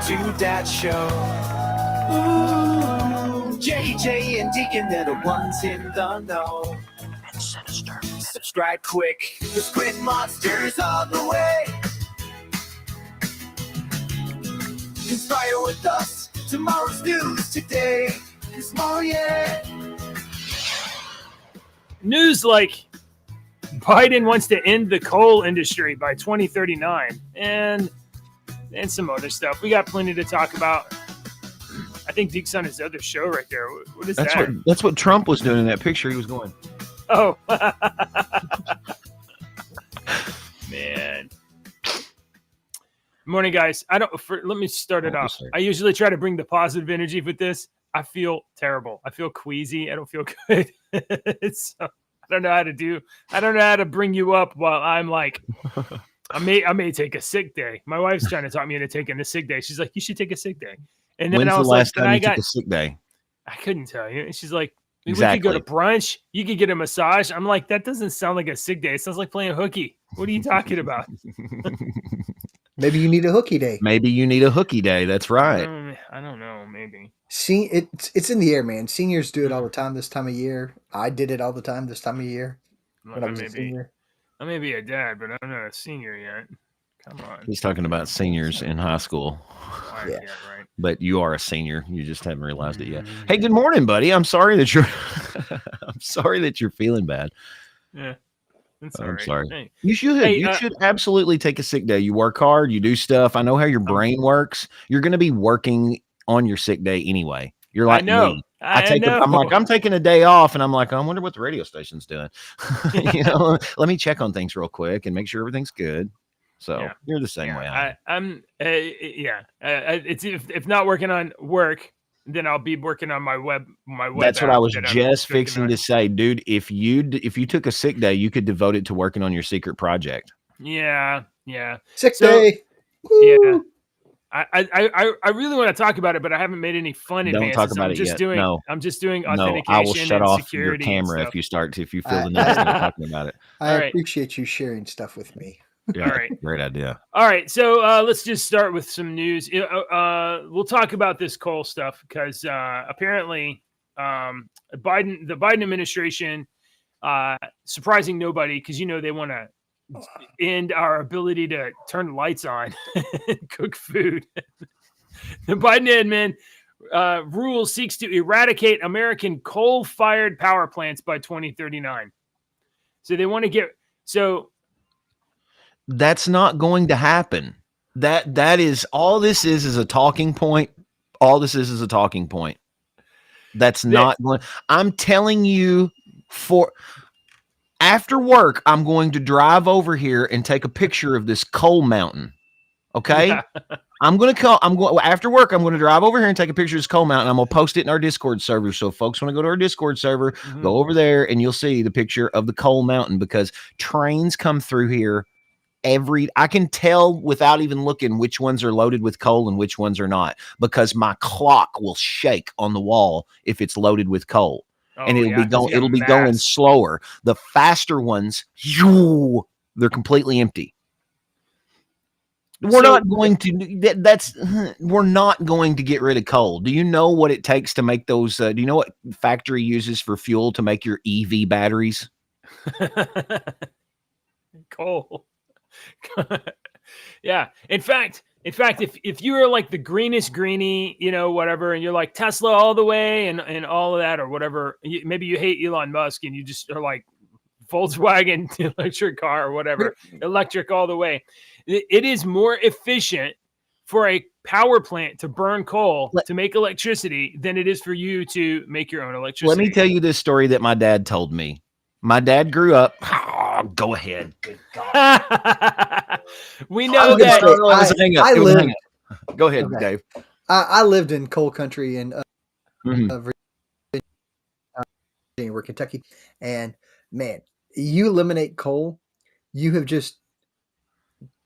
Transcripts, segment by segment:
to that show. Ooh, JJ and Deacon, they're the ones in the know. And Sinister. Subscribe quick, the Squid Monster's on the way. Inspire with us, tomorrow's news today. This morning, yeah. News like Biden wants to end the coal industry by 2039 and some other stuff. We got plenty to talk about. I think Deke's on his other show right there. What is that? That's what Trump was doing in that picture. He was going, oh. Man. Morning, guys. Let me start it off. I usually try to bring the positive energy with this. I feel terrible. I feel queasy. I don't feel good. I don't know how to bring you up while I'm like, I may take a sick day. My wife's trying to talk me into taking a sick day. She's like, you should take a sick day. And then when's I was the last like, time you took a sick day? I couldn't tell you. And she's like, exactly. We could go to brunch. You could get a massage. I'm like, that doesn't sound like a sick day. It sounds like playing hooky. What are you talking about? Maybe you need a hooky day. Maybe you need a hooky day. That's right. I don't know. Maybe. See, it's in the air, man. Seniors do it all the time this time of year. I did it all the time this time of year when I was a senior. I may be a dad, but I'm not a senior yet. Come on. He's talking about seniors in high school. Yeah, right. But you are a senior. You just haven't realized it yet. Hey, good morning, buddy. I'm sorry that you're feeling bad. Yeah. I'm sorry. Hey. You should absolutely take a sick day. You work hard, you do stuff. I know how your brain works. You're going to be working on your sick day anyway. You're like, I know. me. I'm taking a day off, and I'm like, I wonder what the radio station's doing. Let me check on things real quick and make sure everything's good. So you're the same way. It's if not working on work, then I'll be working on my web. That's what I was just fixing to say, dude. If you took a sick day, you could devote it to working on your secret project. Yeah. Sick day. Woo. Yeah. I really want to talk about it, but I haven't made any fun advances. Don't talk about it yet. I'm just doing authentication. I will shut and off your camera if you feel the need to start talking about it. I appreciate you sharing stuff with me. Yeah, all right. Great idea. All right. So let's just start with some news. We'll talk about this coal stuff because apparently the Biden administration, surprising nobody, because, they want to end our ability to turn lights on and cook food. The Biden admin rule seeks to eradicate American coal-fired power plants by 2039. So they want to that's not going to happen. That is all this is a talking point. All this is a talking point. That's not going. I'm telling you, after work, I'm going to drive over here and take a picture of this coal mountain. Okay? Yeah. After work, I'm going to drive over here and take a picture of this coal mountain. I'm going to post it in our Discord server. So if folks want to go to our Discord server, go over there and you'll see the picture of the coal mountain, because trains come through here I can tell without even looking which ones are loaded with coal and which ones are not, because my clock will shake on the wall if it's loaded with coal. And it'll be going slower. The faster ones, they're completely empty. We're not going to get rid of coal. Do you know what it takes to make those? Do you know what factory uses for fuel to make your EV batteries? Coal. Yeah. In fact, if you are like the greenest greenie, whatever, and you're like Tesla all the way and all of that or whatever, maybe you hate Elon Musk and you just are like Volkswagen electric car or whatever, electric all the way. It is more efficient for a power plant to burn coal to make electricity than it is for you to make your own electricity. Let me tell you this story that my dad told me. My dad grew up. Go ahead. Good God. We know that. Go ahead, okay. Dave. I lived in coal country in Virginia, Kentucky, and man, you eliminate coal, you have just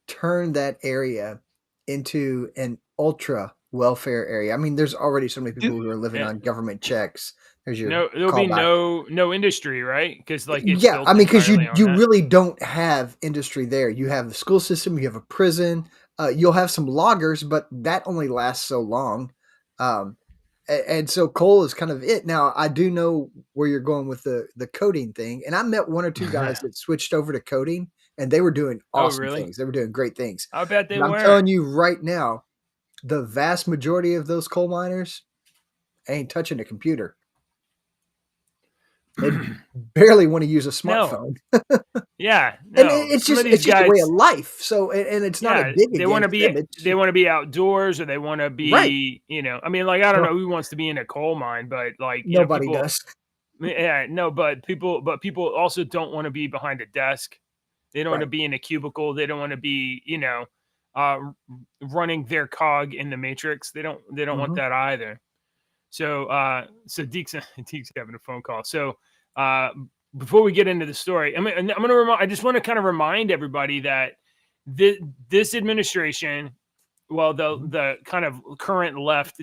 turned that area into an ultra welfare area. I mean, there's already so many people who are living on government checks. There'll be no industry, right? Because because you really don't have industry there. You have the school system, you have a prison, You'll have some loggers, but that only lasts so long. And so coal is kind of it. Now, I do know where you're going with the coating thing, and I met one or two guys that switched over to coating, and they were doing Oh, awesome really? things. They were doing great things. I bet they But I'm were. telling you right now, the vast majority of those coal miners ain't touching a computer. They barely want to use a smartphone. Yeah, And no. it's Some of just these it's just a way guys, of life. So and it's not a dig they want to against them. be It's they want to be outdoors, or they want to be, right. I mean, like, I don't Right. know who wants to be in a coal mine, but like, Nobody people, does. yeah, no, but people also don't want to be behind a desk. They don't want to Right. be in a cubicle. They don't want to be, uh, running their cog in the matrix. They don't want Mhm. that either. So Deke's Deke's having a phone call. So before we get into the story, I just want to kind of remind everybody that this administration, well, Mhm. the kind of current left,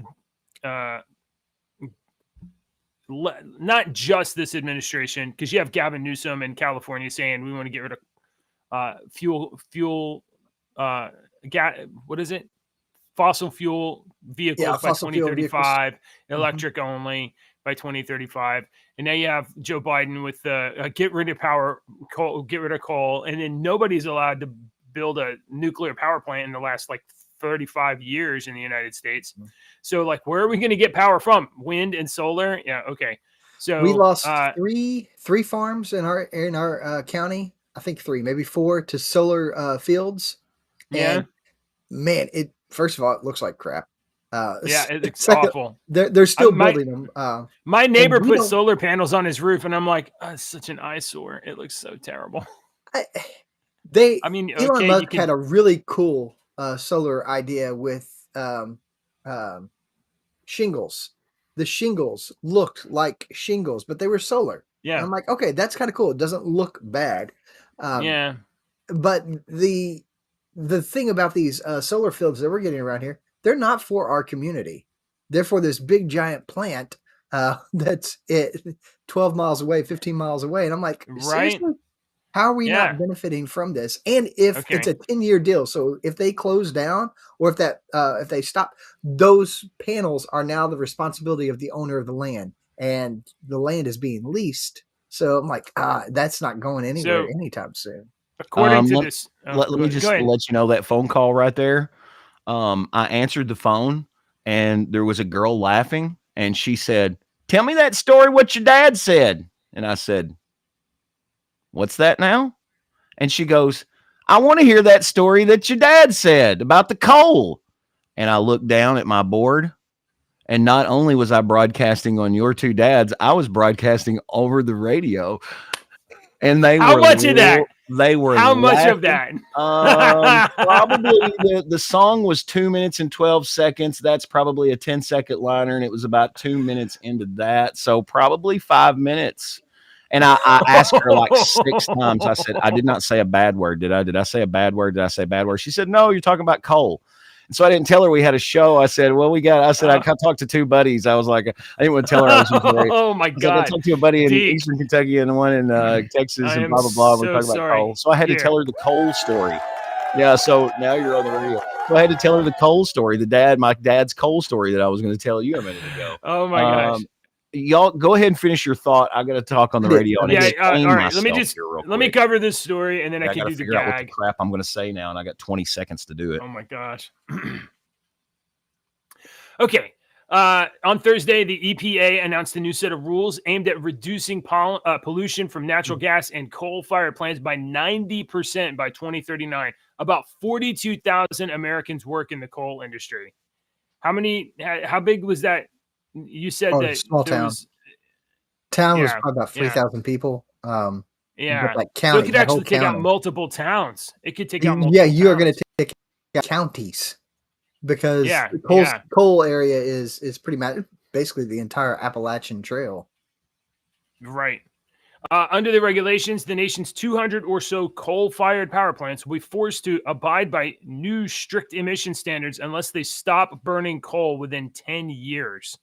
not just this administration, because you have Gavin Newsom in California saying we want to get rid of fuel, what is it? Fossil fuel Yeah, vehicles by fossil fuel vehicles. 2035, Mhm. electric only by 2035. And now you have Joe Biden with the get rid of coal, get rid of coal. And then nobody's allowed to build a nuclear power plant in the last like 35 years in the United States. Mhm. So, like, where are we going to get power from? Wind and solar? Yeah. Okay. We So, lost three farms in our county. I think three, maybe four to solar fields. yeah. And man, it first of all, it looks like crap. Yeah. It's Second, awful. they're still My building them. my And neighbor we put don't. solar panels on his roof, and I'm like, oh, it's such an eyesore. It looks so terrible. I, they I mean, Elon okay, you Musk could, had a really cool solar idea with um, shingles. The shingles looked like shingles, but they were solar. And yeah, I'm like, okay, that's kind of cool. It doesn't look bad. Um, yeah, but the thing about these solar fields that we're getting around here, they're not for our community. They're for this big giant plant that's 12 miles away, 15 miles away. And I'm like, right, seriously? How are we not yeah, benefiting from this? And if it's okay. a 10-year deal, so if they close down or if they stop, those panels are now the responsibility of the owner of the land, and the land is being leased. So I'm like, that's not going anywhere So anytime soon. according to Let, this, let me go just ahead. let you know that phone call right there. I answered the phone and there was a girl laughing and she said, "Tell me that story what your dad said." And I said, "What's that now?" And she goes, "I want to hear that story that your dad said about the coal." And I looked down at my board, and not only was I broadcasting on your two dads, I was broadcasting over the radio, and How much of that? they were How much of laughing. that? Probably the song was 2 minutes and 12 seconds. That's probably a 10-second liner, and it was about 2 minutes into that. So probably 5 minutes. And I asked her like 6 times. I said, "I did not say a bad word, did I? Did I say a bad word? Did I say a bad word?" She said, "No, you're talking about coal." And so I didn't tell her we had a show. I said, "Well, I said, I talked to two buddies." I was like, I didn't want to tell her I was married. Oh my I was like, I God, talked to a buddy in Deke, Eastern Kentucky and one in Texas I and am blah, blah, blah. We're so talking about coal. sorry. So I had to Here, tell her the coal story. Yeah. So now you're on the radio. So I had to tell her the coal story, my dad's coal story that I was going to tell you a minute ago. oh my gosh. Y'all go ahead and finish your thought. I got to talk on the I did. radio and Yeah. explain All right. myself here real Let me quick. cover this story, and then I I can got to do the figure out what the gag. crap I'm going to say now, and I got 20 seconds to do it. Oh my gosh. Okay. On Thursday, the EPA announced a new set of rules aimed at reducing pollution from natural gas and coal-fired plants by 90% by 2039. About 42,000 Americans work in the coal industry. How big was that? You said Oh, that small there town. was, Town was yeah, probably about yeah, 3,000 people. But yeah. like So it county, could that whole actually take out county. multiple towns. It could take out Yeah, multiple you are going towns. to take counties because Yeah, the yeah. coal area is pretty much basically the entire Appalachian Trail. Right. Under the regulations, the nation's 200 or so coal-fired power plants will be forced to abide by new strict emission standards unless they stop burning coal within 10 years,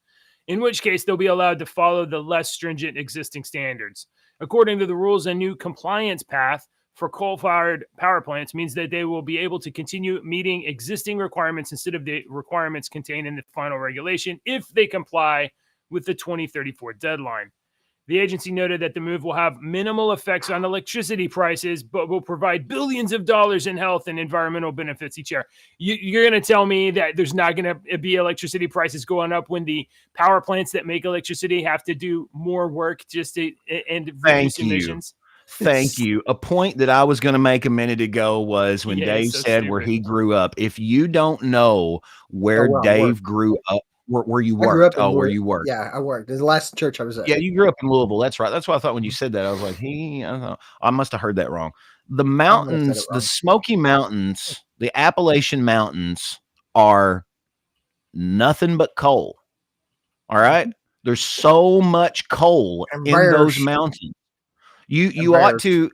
in which case they'll be allowed to follow the less stringent existing standards. According to the rules, a new compliance path for coal-fired power plants means that they will be able to continue meeting existing requirements instead of the requirements contained in the final regulation if they comply with the 2034 deadline. The agency noted that the move will have minimal effects on electricity prices, but will provide billions of dollars in health and environmental benefits each year. You're going to tell me that there's not going to be electricity prices going up when the power plants that make electricity have to do more work just to and reduce emissions? Thank you. A point that I was going to make a minute ago was when Dave said where he grew up. If you don't know where Dave grew up, where you worked. Where you worked. Yeah, I worked. It's the last church I was at. Yeah, you grew up in Louisville. That's right. That's what I thought when you said that. I was like, I don't know. I must have heard that wrong. The mountains, the Smoky Mountains, the Appalachian Mountains are nothing but coal. All right. There's so much coal in those mountains. You ought to.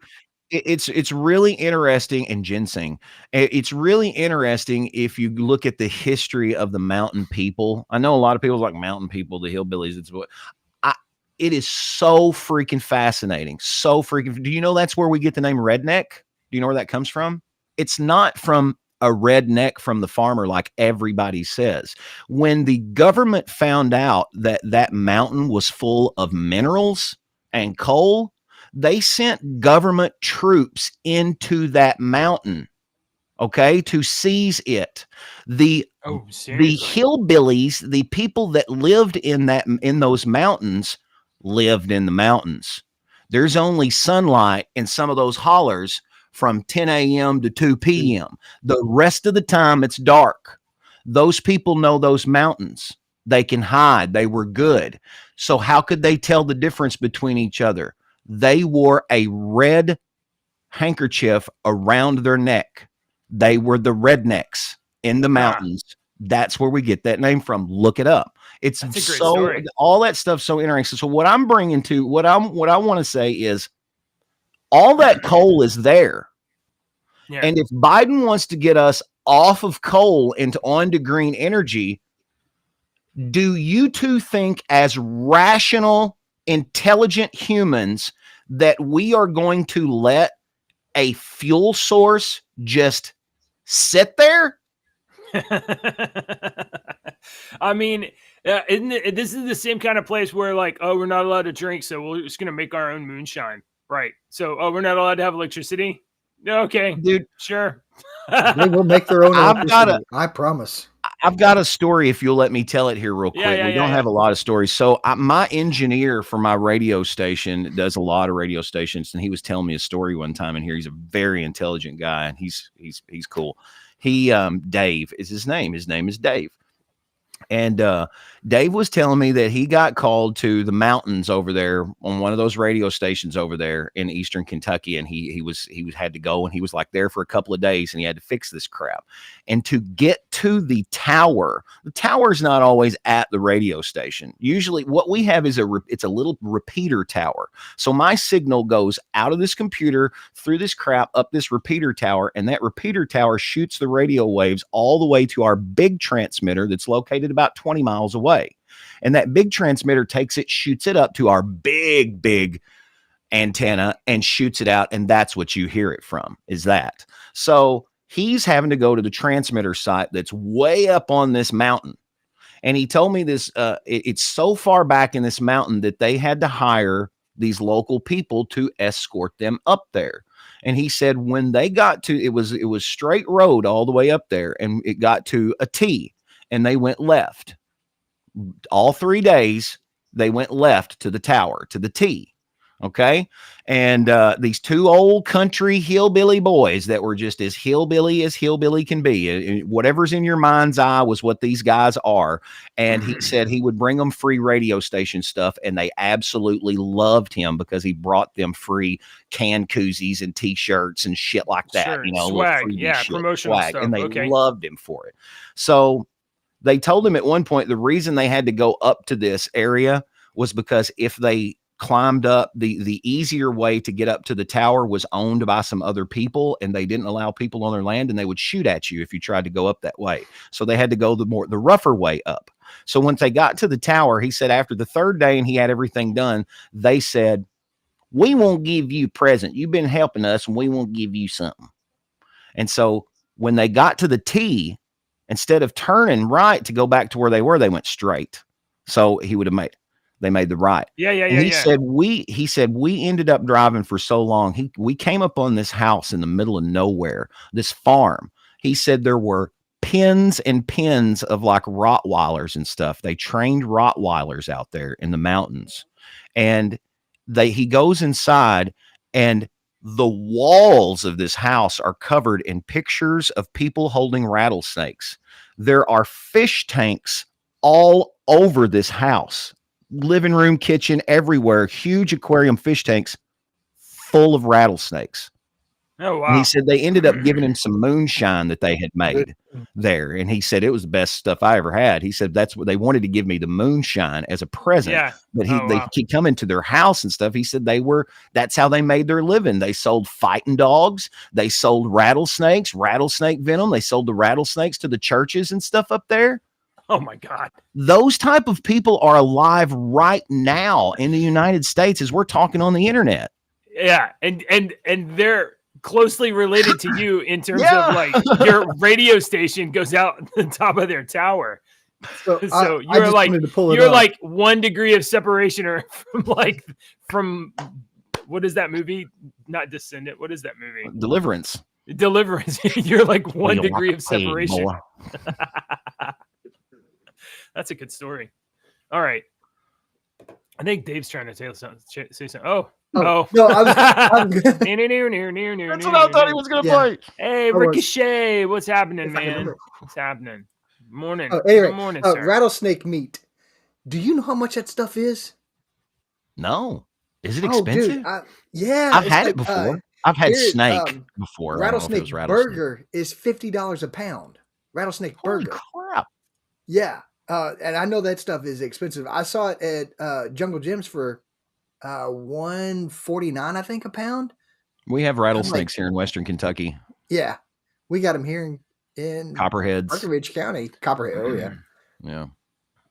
It's really interesting, and ginseng. It's really interesting if you look at the history of the mountain people. I know a lot of people like mountain people, the hillbillies. It is so freaking fascinating. So freaking. Do you know that's where we get the name redneck? Do you know where that comes from? It's not from a redneck from the farmer like everybody says. When the government found out that that mountain was full of minerals and coal, they sent government troops into that mountain, okay, to seize it. The hillbillies, the people that lived in those mountains, lived in the mountains. There's only sunlight in some of those hollers from 10 a.m. to 2 p.m. The rest of the time it's dark. Those people know those mountains. They can hide. They were good. So how could they tell the difference between each other? They wore a red handkerchief around their neck. They were the rednecks in the mountains. That's where we get that name from. Look it up. It's so all that stuff's so interesting. So what I'm bringing to what I want to say is all that coal is there. Yeah. And if Biden wants to get us off of coal and onto green energy, do you two think as rational, intelligent humans that we are going to let a fuel source just sit there? I mean, this is the same kind of place where like, oh, we're not allowed to drink, so we're just going to make our own moonshine. Right. So, oh, we're not allowed to have electricity. Okay, dude. Sure. They will make their own electricity. I promise. I've got a story if you'll let me tell it here real quick. We don't have a lot of stories. So my engineer for my radio station does a lot of radio stations, and he was telling me a story one time in here. He's a very intelligent guy, and he's cool. Dave is his name. His name is Dave. And Dave was telling me that he got called to the mountains over there on one of those radio stations over there in Eastern Kentucky, and he had to go, and he was like there for a couple of days, and he had to fix this crap. And to get to the tower is not always at the radio station. Usually, what we have is it's a little repeater tower. So my signal goes out of this computer through this crap up this repeater tower, and that repeater tower shoots the radio waves all the way to our big transmitter that's located about 20 miles away. And that big transmitter takes it, shoots it up to our big antenna and shoots it out. And that's what you hear it from, is that. So he's having to go to the transmitter site that's way up on this mountain. And he told me this, it's so far back in this mountain that they had to hire these local people to escort them up there. And he said when they got to, it was straight road all the way up there, and it got to a T, and they went left. All 3 days, they went left to the tower, to the T. Okay. And these two old country hillbilly boys that were just as hillbilly can be. Whatever's in your mind's eye was what these guys are. And he said he would bring them free radio station stuff, and they absolutely loved him because he brought them free can koozies and T-shirts and shit like that. Sure. Swag. Yeah, promotional swag. stuff. And they loved him for it. So they told him at one point the reason they had to go up to this area was because if they climbed up, the easier way to get up to the tower was owned by some other people, and they didn't allow people on their land, and they would shoot at you if you tried to go up that way. So they had to go the rougher way up. So once they got to the tower, he said after the third day and he had everything done, they said, we won't give you a present. You've been helping us and we won't give you something. And so when they got to the T, instead of turning right to go back to where they were, they went straight. So they made the right. And he said we ended up driving for so long. We came up on this house in the middle of nowhere, this farm. He said there were pens and pens of like Rottweilers and stuff. They trained Rottweilers out there in the mountains. And he goes inside, and the walls of this house are covered in pictures of people holding rattlesnakes. There are fish tanks all over this house, living room, kitchen, everywhere, huge aquarium fish tanks full of rattlesnakes. Oh, wow. And he said they ended up giving him some moonshine that they had made there. And he said it was the best stuff I ever had. He said that's what they wanted to give me, the moonshine as a present. Yeah. But Oh, they wow. keep coming to their house and stuff. He said that's how they made their living. They sold fighting dogs. They sold rattlesnakes, rattlesnake venom. They sold the rattlesnakes to the churches and stuff up there. Oh my God. Those type of people are alive right now in the United States as we're talking on the internet. Yeah. And they're closely related to you in terms Yeah. of like your radio station goes out the top of their tower. So, So I you're just like, wanted to pull it you're up. like 1 degree of separation or from what is that movie? Not Descendant. What is that movie? Deliverance. Deliverance. You're like 1 Feel degree like of pain, separation. boy. That's a good story. All right. I think Dave's trying to say something. Oh. No, I'm good. That's what I thought he was going to Yeah. play. Hey, I was- Ricochet. What's happening, If I can man? remember. What's happening? Morning. Oh, anyway, Good morning, sir. rattlesnake meat. Do you know how much that stuff is? No. Is it Oh, expensive? dude, yeah, I've it's had like, it before. I've had here, snake before. I don't know if it rattlesnake was rattlesnake. burger is $50 a pound. Rattlesnake Holy burger. crap. Yeah, and I know that stuff is expensive. I saw it at Jungle Gyms for $149, I think, a pound. We have rattlesnakes here in Western Kentucky. Yeah, we got them here in Copperheads. Breckenridge County. Copperhead. Oh yeah, Yeah.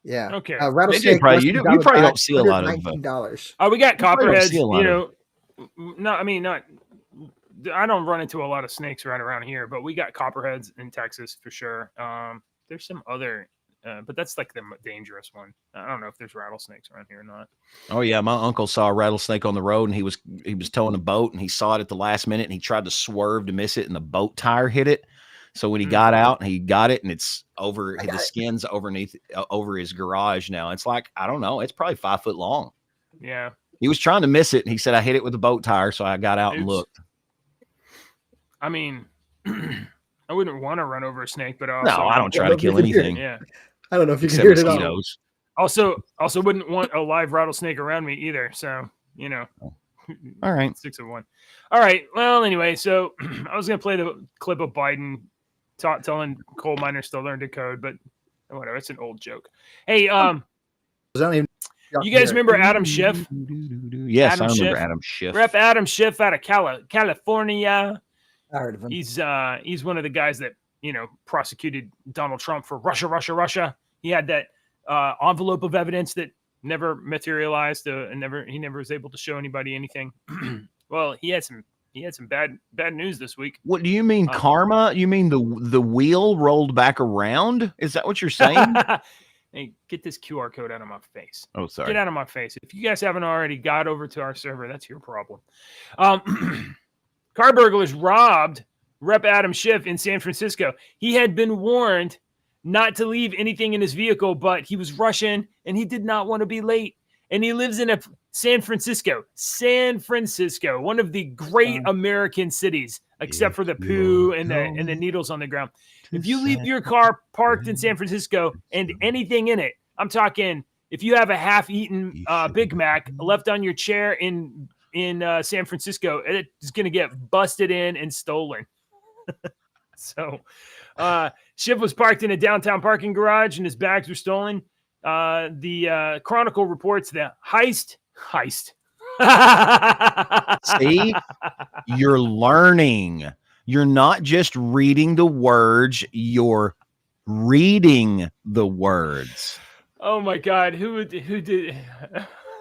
yeah. Okay. Rattlesnake. probably- you probably don't see a lot of, $19. Oh, we got probably don't copperheads. see a lot You of- know, no, I mean, not. I don't run into a lot of snakes right around here, but we got copperheads in Texas for sure. There's some other, but that's like the dangerous one. I don't know if there's rattlesnakes around here or not. Oh yeah, my uncle saw a rattlesnake on the road, and he was towing a boat, and he saw it at the last minute, and he tried to swerve to miss it, and the boat tire hit it. So when he got out, he got it, and it's over. The skin's over his garage now. It's like, I don't know, it's probably 5 foot long. Yeah. He was trying to miss it, and he said, I hit it with a boat tire, so I got out and Oops. looked. I mean, I wouldn't want to run over a snake, but No, also, I don't try to kill you can hear it. anything Yeah. I don't know if you can except hear it at all. mosquitoes. Also wouldn't want a live rattlesnake around me either. So, you know, All right. 6 of 1. All right. Well, anyway, so I was going to play the clip of Biden telling coal miners to learn to code, but whatever. It's an old joke. Hey, I don't even- you guys remember Adam Schiff? Yes, Adam I remember Schiff? Adam Schiff. Rep Adam Schiff out of California. I heard of him. He's one of the guys that, you know, prosecuted Donald Trump for Russia. He had that envelope of evidence that never materialized and he never was able to show anybody anything. Well, he had some bad news this week. What do you mean, karma? You mean the wheel rolled back around? Is that what you're saying? Hey, get this QR code out of my face. Oh, sorry. Get out of my face. If you guys haven't already got over to our server, that's your problem. Car burglars robbed Rep Adam Schiff in San Francisco. He had been warned not to leave anything in his vehicle, but he was rushing and he did not want to be late. And he lives in San Francisco, one of the great American cities, except for the poo and the needles on the ground. If you leave your car parked in San Francisco and anything in it, I'm talking if you have a half-eaten Big Mac left on your chair in San Francisco, it's going to get busted in and stolen. So Schiff was parked in a downtown parking garage and his bags were stolen. The Chronicle reports the heist. See, you're learning. You're not just reading the words, you're reading the words. Oh my God. Who did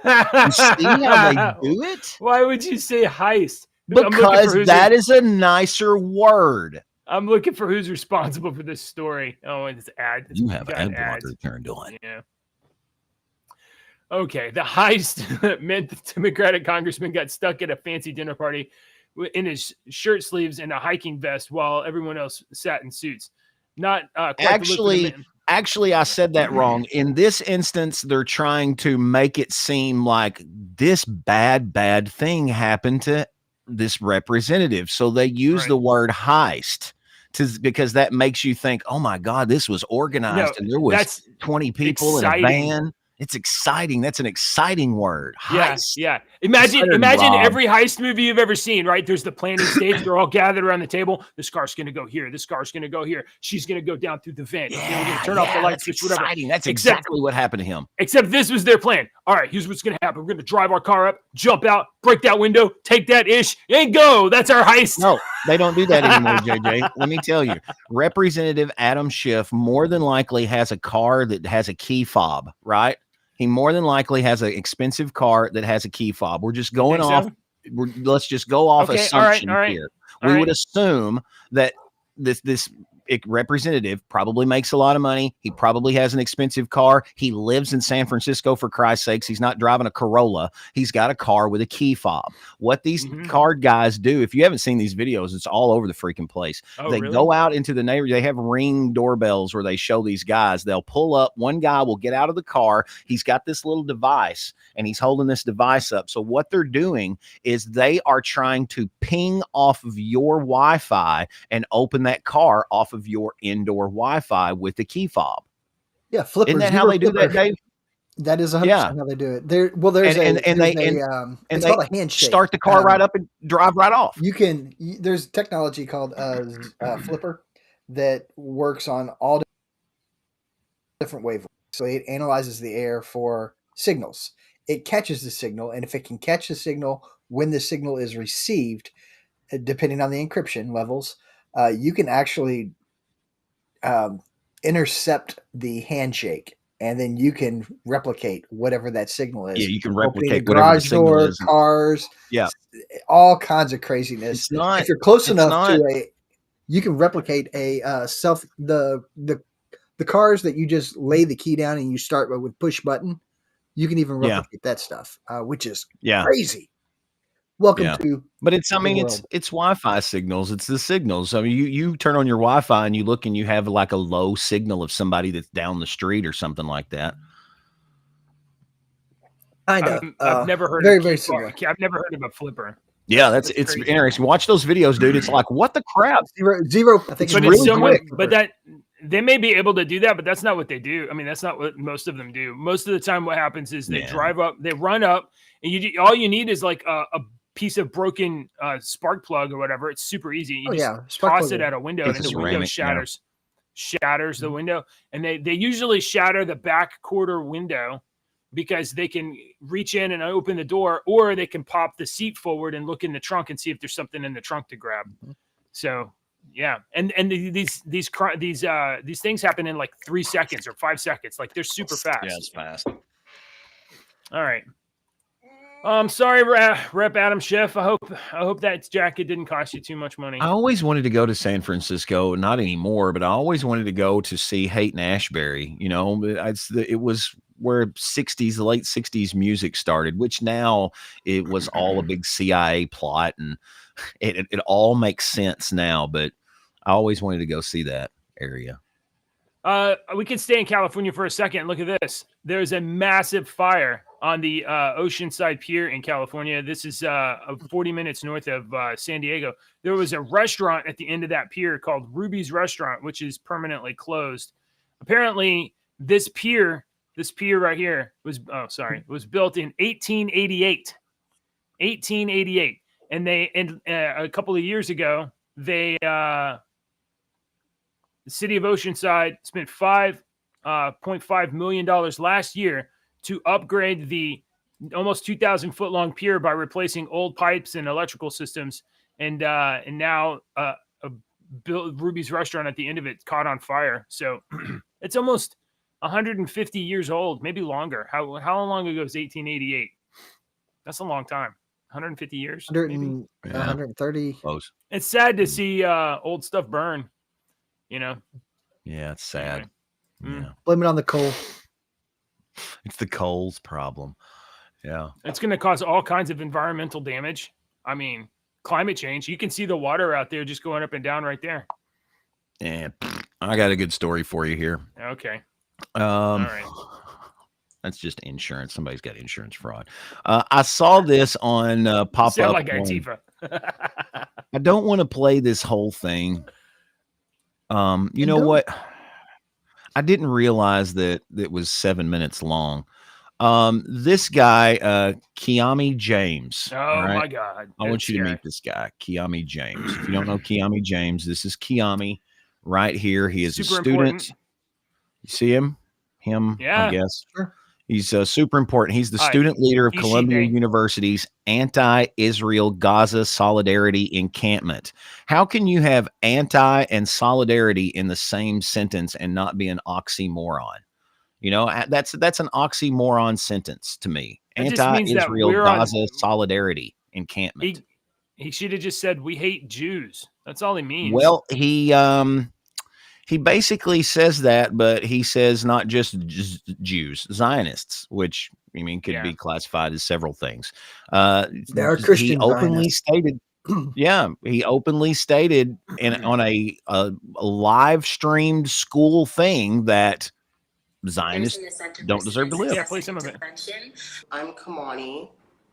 You see how they do it? Why would you say heist? I'm looking for Because who's that is a nicer word. I'm looking for who's responsible for this story. Oh, and it's ad. You have got ad ads. blocker turned on. Yeah. Okay, the heist meant the Democratic congressman got stuck at a fancy dinner party in his shirt sleeves and a hiking vest while everyone else sat in suits. Not quite the look for the man. Actually, I said that wrong. In this instance, they're trying to make it seem like this bad thing happened to this representative. So they use the word heist because that makes you think, oh my God, this was organized and there was 20 people in a van. It's exciting. That's an exciting word. Heist. Yeah. Imagine every heist movie you've ever seen, right? There's the planning stage. They're all gathered around the table. This car's going to go here. This car's going to go here. She's going to go down through the vent. We're going to turn off the lights, switch, whatever. That's exactly what happened to him. Except this was their plan. All right, here's what's going to happen. We're going to drive our car up, jump out, break that window, take that ish, and go. That's our heist. No, they don't do that anymore, JJ. Let me tell you. Representative Adam Schiff more than likely has a car that has a key fob, right? He more than likely has an expensive car that has a key fob. We're just going off. So? Let's just go off assumption here. We would assume that this representative probably makes a lot of money. He probably has an expensive car. He lives in San Francisco, for Christ's sakes. He's not driving a Corolla. He's got a car with a key fob. What these card guys do, if you haven't seen these videos, it's all over the freaking place. They go out into the neighborhood. They have Ring doorbells where they show these guys. They'll pull up. One guy will get out of the car. He's got this little device and he's holding this device up. So what they're doing is they are trying to ping off of your Wi-Fi and open that car off of your indoor Wi-Fi with the key fob. Yeah, flippers. Isn't that how they do that, Dave? That is 100% how they do it. There's called a handshake. Start the car right up and drive right off. There's technology called Flipper that works on all different wavelengths. So it analyzes the air for signals. It catches the signal, and if it can catch the signal when the signal is received, depending on the encryption levels, you can actually intercept the handshake, and then you can replicate whatever that signal is. Yeah, you can replicate whatever the signal is. Cars, all kinds of craziness. If you're close enough to you can replicate the cars that you just lay the key down and you start with push button. You can even replicate that stuff, which is crazy. Welcome to. But it's Wi-Fi signals. It's the signals. I mean, you turn on your Wi-Fi and you look and you have like a low signal of somebody that's down the street or something like that. I know. I've never heard very similar. I've never heard of a flipper. Yeah, it's interesting. Watch those videos, dude. It's like, what the crap? Zero. I think it's really quick. But that they may be able to do that, but that's not what they do. I mean, that's not what most of them do. Most of the time, what happens is they drive up, they run up, and all you need is like a piece of broken spark plug or whatever. It's super easy. You just toss it at a window, and the window shatters the window. And they usually shatter the back quarter window because they can reach in and open the door, or they can pop the seat forward and look in the trunk and see if there's something in the trunk to grab. So yeah, and these things happen in like 3 seconds or 5 seconds. Like they're super fast. Yeah, it's fast. All right. I'm sorry, Rep Adam Schiff. I hope that jacket didn't cost you too much money. I always wanted to go to San Francisco, not anymore, but I always wanted to go to see Haight Ashbury. You know, it was where the late 60s music started, which now it was all a big CIA plot, and it all makes sense now. But I always wanted to go see that area. We can stay in California for a second. Look at this. There's a massive fire on the Oceanside Pier in California. This is 40 minutes north of San Diego. There was a restaurant at the end of that pier called Ruby's Restaurant, which is permanently closed. Apparently, this pier right here was built in 1888. 1888, and a couple of years ago, the city of Oceanside spent $5.5 million last year to upgrade the almost 2,000 foot long pier by replacing old pipes and electrical systems. And now Ruby's Restaurant at the end of it caught on fire. So it's almost 150 years old, maybe longer. How long ago is 1888? That's a long time. 150 years. 100 Maybe. and, Yeah. 130. Close. It's sad to see old stuff burn. You know. Yeah, it's sad. Anyway. Yeah, Blame it on the coal. it's the coals problem. Yeah. It's going to cause all kinds of environmental damage. I mean, climate change. You can see the water out there just going up and down right there. And I got a good story for you here. Okay. All right. That's just insurance. Somebody's got insurance fraud. I saw this on pop Sound up. like Antifa. I don't want to play this whole thing. You know don't. what? I didn't realize that it was 7 minutes long. This guy, Kiami James. Oh all right? my God. I want you to meet this guy, Kiami James. If you don't know Kiami James, this is Kiami right here. He is Super a student. important. You see him? Yeah. I guess. Sure. He's super important. He's the Hi. student leader of Ishi Columbia Day. University's anti-Israel Gaza solidarity encampment. How can you have anti and solidarity in the same sentence and not be an oxymoron? You know, that's an oxymoron sentence to me. It just means that Anti-Israel we're on- Gaza solidarity encampment. He should have just said, "We hate Jews." That's all he means. Well, he basically says that, but he says not just Jews, Zionists, which I mean could Yeah. be classified as several things. They are He Christian openly Zionists. stated, yeah, he openly stated on a live streamed school thing that Zionists don't deserve to live. Yeah, play some of it. I'm Kamani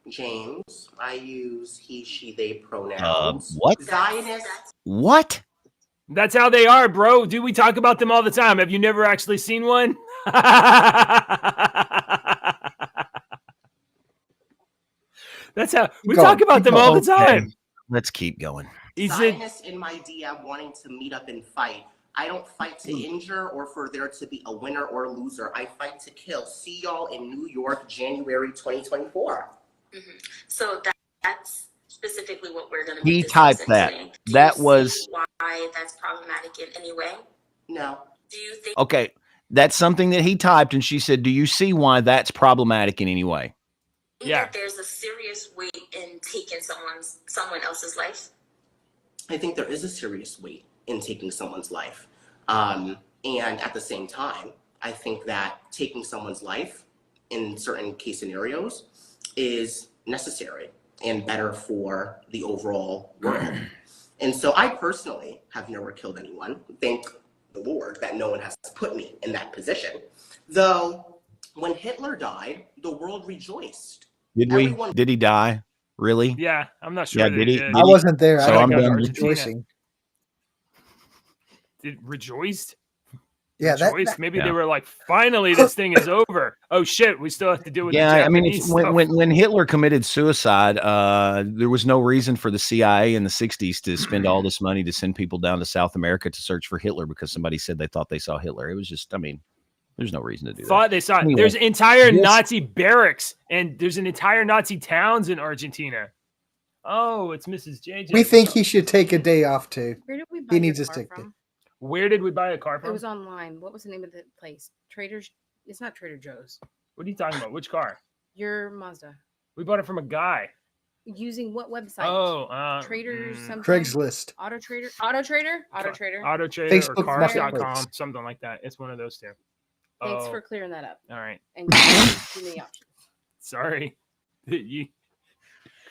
James. I use he, she, they pronouns. What? Zionists. What? That's how they are, bro. Dude, we talk about them all the time. Have you never actually seen one? That's how we Keep talk going, about keep them all the going. time. Let's keep going. He said, Zionists in my DM wanting to meet up and fight. I don't fight to injure or for there to be a winner or loser. I fight to kill. See y'all in New York, January 2024. So that's specifically what we're going to He be typed discussing that. today. Do That you was- see why that's problematic in any way? No. Do you think Okay, that's something that he typed, and she said, "Do you see why that's problematic in any way?" Yeah. that there's a serious weight in taking someone else's life? I think there is a serious weight in taking someone's life. And at the same time, I think that taking someone's life in certain case scenarios is necessary and better for the overall world. And so I personally have never killed anyone. Thank the Lord that no one has put me in that position. Though when Hitler died, the world rejoiced. Did we? Everyone- Did he die? Really? "Yeah, I'm not sure." Yeah, that did he? did. I wasn't there. So I I'm don't know. done. Rejoicing. Did rejoiced? Yeah, Rejoiced? Maybe Yeah. they were like, "Finally, this thing is over." Oh shit, we still have to deal with. Yeah, the I mean, Japanese it's, when, stuff. when Hitler committed suicide, there was no reason for the CIA in the 60s to spend all this money to send people down to South America to search for Hitler because somebody said they thought they saw Hitler. It was just, I mean, there's no reason to do that. Thought they saw it. Anyway, There's entire this- Nazi barracks and there's an entire Nazi towns in Argentina. Oh, it's Mrs. JJ. we think he should take a day off too. Where did we buy He your needs his car ticket. from? Where did we buy a car It from? was online. What was the name of the place? Traders. It's not Trader Joe's. What are you talking about? Which car? Your Mazda. We bought it from a guy. Using what website? Oh, Traders. Something. Craigslist. Auto Trader. Auto Trader. Auto Trader. Auto Trader or Facebook cars.com, Marketplace. something like that. It's one of those two. Thanks Oh, for clearing that up all right. and giving me the options. Sorry. You,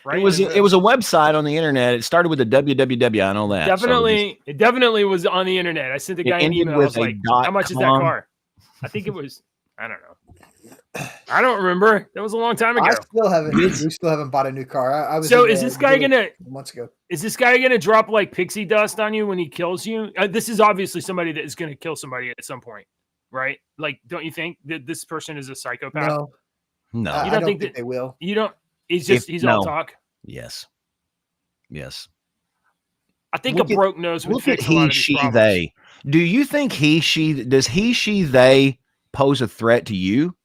It was a website on the internet. It started with a www. I know that. So definitely it definitely was on the internet. I sent the It guy an ended email. I with was a like, "How much is that .com. car?" I think it was. I don't know. I don't remember. That was a long time ago. I still haven't. We still haven't bought a new car. I was. So in is the this guy dealer gonna? months ago? Is this guy gonna drop like pixie dust on you when he kills you? This is obviously somebody that is gonna kill somebody at some point, right? Like, don't you think that this person is a psychopath? No, no. I You don't don't think think that- they will. You don't. He's all no. talk. Yes. Yes. I think Look a at- broke nose would Look at fix a lot he, of these she, problems. they. Do you think does he, she, they pose a threat to you?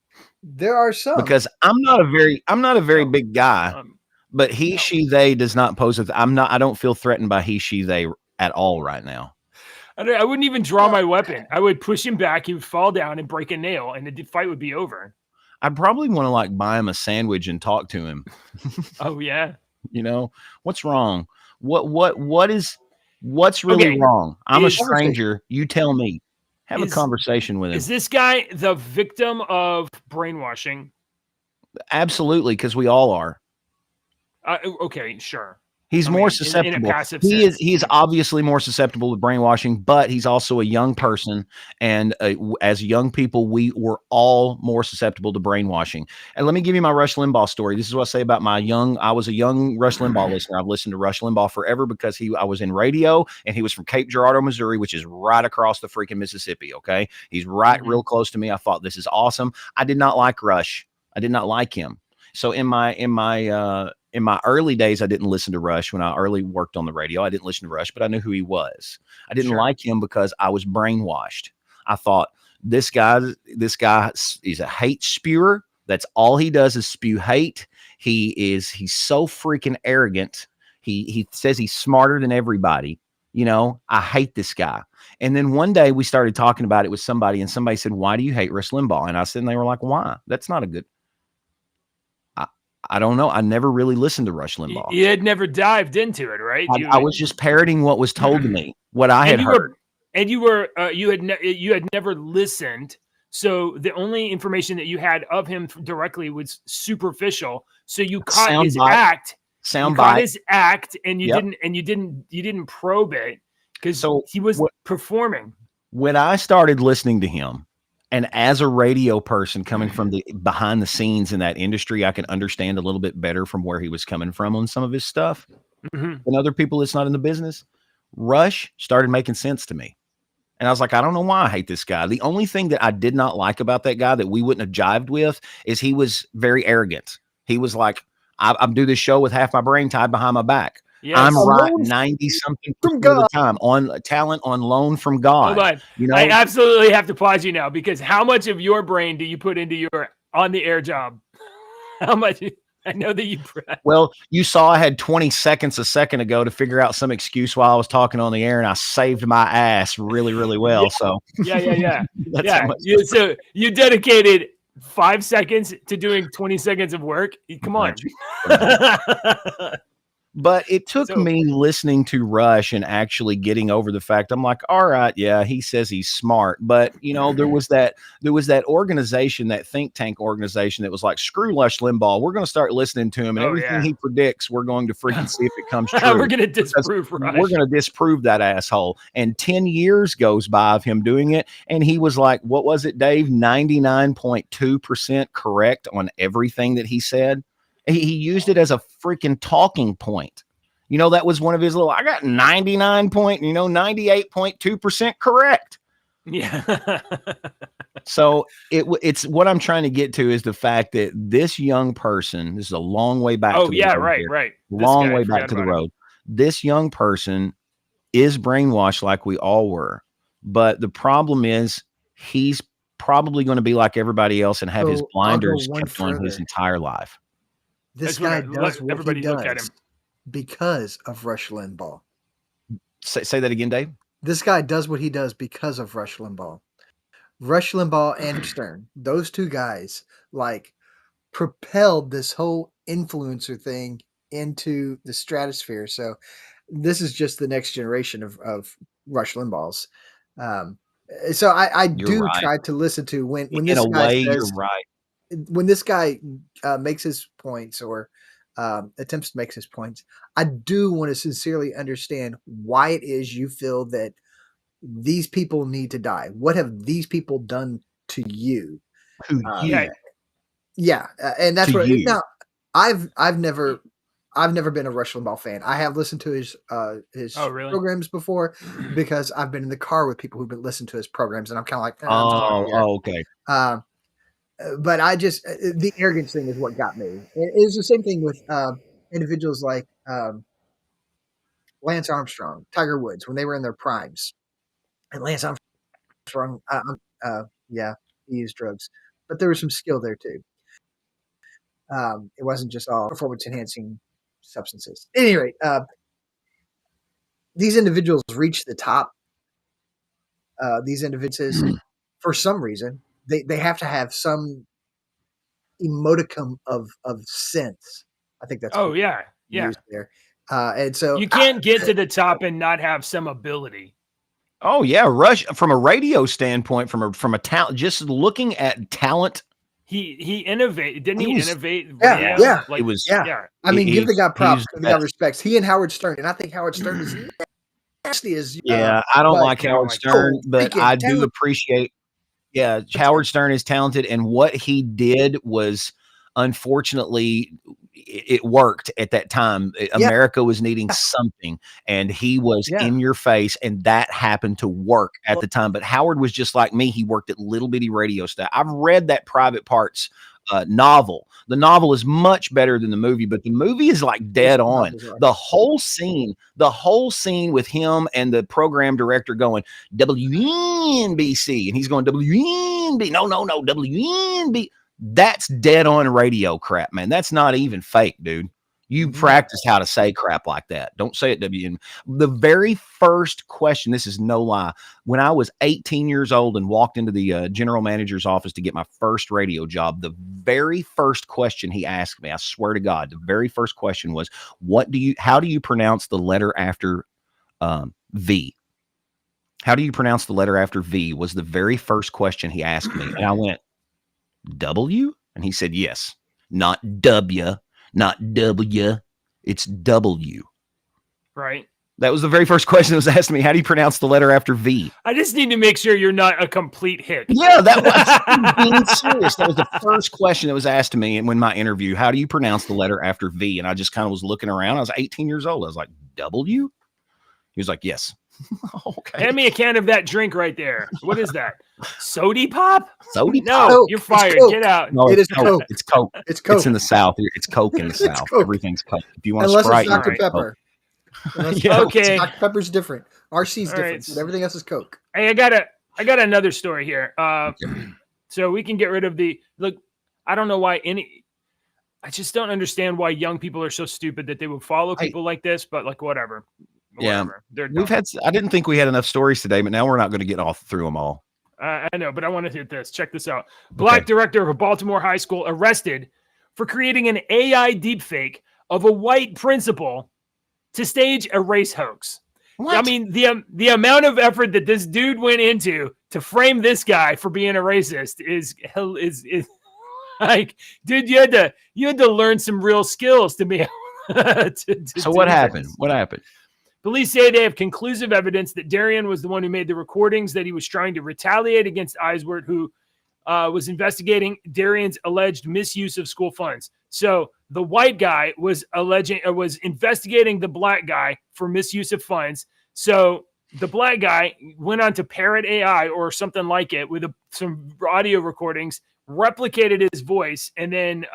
There are some. Because I'm not a very No. big guy, Um, but he, no. she, they does not pose I don't feel threatened by he, she, they at all right now. I wouldn't even draw my weapon. I would push him back. He would fall down and break a nail, and the fight would be over. I'd probably want to like buy him a sandwich and talk to him. Oh yeah. You know, what's wrong? What's really Okay. wrong? I'm a Is- stranger. You tell me. Have a Is- conversation with him. Is this guy the victim of brainwashing? Absolutely, because we all are. Okay, sure. He's I more mean, in a susceptible. passive He sense. is obviously more susceptible to brainwashing, but he's also a young person, and as young people, we were all more susceptible to brainwashing. And let me give you my Rush Limbaugh story. This is what I say about I was a young Rush Limbaugh listener. I've listened to Rush Limbaugh forever because I was in radio, and he was from Cape Girardeau, Missouri, which is right across the freaking Mississippi. Okay, he's right real close to me. I thought this is awesome. I did not like Rush. I did not like him. So in my early days, I didn't listen to Rush. When I early worked on the radio, I didn't listen to Rush, but I knew who he was. I didn't like him because I was brainwashed. I thought this guy is a hate spewer. That's all he does is spew hate. He's so freaking arrogant. He says he's smarter than everybody. You know, I hate this guy. And then one day we started talking about it with somebody, and somebody said, "Why do you hate Rush Limbaugh?" And I said, and they were like, "Why? That's not a good." I don't know. I never really listened to Rush Limbaugh. You had never dived into it, right? I was just parroting what was told to me, what I had heard. You had never listened. So the only information that you had of him directly was superficial. So you caught his act. You caught his act, and you didn't probe it because he was performing. When I started listening to him, and as a radio person coming from the behind the scenes in that industry, I can understand a little bit better from where he was coming from on some of his stuff than other people that's not in the business. Rush started making sense to me. And I was like, I don't know why I hate this guy. The only thing that I did not like about that guy that we wouldn't have jived with is he was very arrogant. He was like, I'm do this show with half my brain tied behind my back. Yes. I'm right 90-something of the time on talent on loan from God. Hold on. You know? I absolutely have to pause you now because how much of your brain do you put into your on the air job? How much? I know that you. Well, you saw I had 20 seconds a second ago to figure out some excuse while I was talking on the air, and I saved my ass really, really well. So yeah. So you dedicated 5 seconds to doing 20 seconds of work. Come on. But it took me listening to Rush and actually getting over the fact I'm like, all right, yeah, he says he's smart. But you know, there was that organization, that think tank organization that was like, screw Rush Limbaugh. We're going to start listening to him, and everything he predicts, we're going to freaking see if it comes true. We're going to disprove Rush. We're going to disprove that asshole. And 10 years goes by of him doing it. And he was like, what was it, Dave? 99.2% correct on everything that he said. He used it as a freaking talking point. You know, that was one of his little, I got 98.2% correct. Yeah. So it's what I'm trying to get to is the fact that this young person, this is a long way back. Oh, yeah, right. Long way back to the road. This young person is brainwashed like we all were. But the problem is he's probably going to be like everybody else and have his blinders kept on his entire life. This guy does what he does because of Rush Limbaugh. Say that again, Dave. This guy does what he does because of Rush Limbaugh. Rush Limbaugh and Stern, those two guys, like, propelled this whole influencer thing into the stratosphere. So this is just the next generation of Rush Limbaughs. So I do try to listen to when this guy says, you're right. When this guy makes his points or attempts to make his points, I do want to sincerely understand why it is you feel that these people need to die. What have these people done to you? Yeah, and that's what. Now, I've never been a Rush Limbaugh fan. I have listened to his programs before because I've been in the car with people who've been listening to his programs, and I'm kind of like, okay. But I just the arrogance thing is what got me. It was the same thing with individuals like Lance Armstrong, Tiger Woods when they were in their primes, and Lance Armstrong, yeah, he used drugs, but there was some skill there too. It wasn't just all performance enhancing substances. At any rate, these individuals reach the top these individuals, for some reason, they have to have some emoticum of sense. I think that's Oh what yeah, yeah. used there. And so You can't get to the top and not have some ability. Oh yeah, Rush from a radio standpoint, from a talent, just looking at talent. He innovated, didn't he? He was- Innovate? Yeah, radio? yeah. Like, It was- yeah. yeah. I mean, give the guy props, he's give the the guy best. respects. He and Howard Stern, and I think Howard Stern is nasty as Yeah, I don't but- like I don't Howard like Stern, but freaking I do talented. appreciate. Yeah, Howard Stern is talented, and what he did was, unfortunately, it worked at that time. America was needing something, and he was Yeah. in your face, and that happened to work at the time. But Howard was just like me; he worked at little bitty radio stuff. I've read that Private Parts novel. The novel is much better than the movie, but the movie is like dead on. The whole scene with him and the program director going WNBC, and he's going WNB. No, WNB. That's dead on radio crap, man. That's not even fake, dude. You practiced how to say crap like that. Don't say it WN. The very first question, this is no lie, when I was 18 years old and walked into the general manager's office to get my first radio job, the very first question he asked me, I swear to God, the very first question was, how do you pronounce the letter after V? How do you pronounce the letter after V was the very first question he asked me. And I went, W? And he said, yes, not W. Not W, it's W. Right. That was the very first question that was asked me. How do you pronounce the letter after V? I just need to make sure you're not a complete hit. Yeah, that was being serious. That was the first question that was asked to me when my interview. How do you pronounce the letter after V? And I just kind of was looking around. I was 18 years old. I was like, W? He was like, yes. Okay. Hand me a can of that drink right there. What is that? Sody pop? Sody No, Coke. you're It's fired. Coke. Get out. No, It it's is Coke. Coke. It's Coke. It's Coke. It's in the South. It's Coke in the It's South. Coke. Everything's Coke. If you want Unless Sprite, it's Dr. right. Pepper. Unless Yeah. Okay. Dr. Pepper's different. RC's All different. right. But everything else is Coke. Hey, I got another story here. So we can get rid of look. I don't know why I just don't understand why young people are so stupid that they would follow people like this. But like whatever. Yeah. They're dumb. I didn't think we had enough stories today, but now we're not going to get all through them all. I know, but I want to hit this. Check this out. Black director of a Baltimore high school arrested for creating an AI deepfake of a white principal to stage a race hoax. What? I mean, the amount of effort that this dude went into to frame this guy for being a racist is like, dude, you had to learn some real skills to be. So what happened? What happened? Police say they have conclusive evidence that Darian was the one who made the recordings, that he was trying to retaliate against Eiswert, who was investigating Darian's alleged misuse of school funds. So the white guy was investigating the black guy for misuse of funds. So the black guy went on to Parrot AI or something like it with some audio recordings, replicated his voice, and then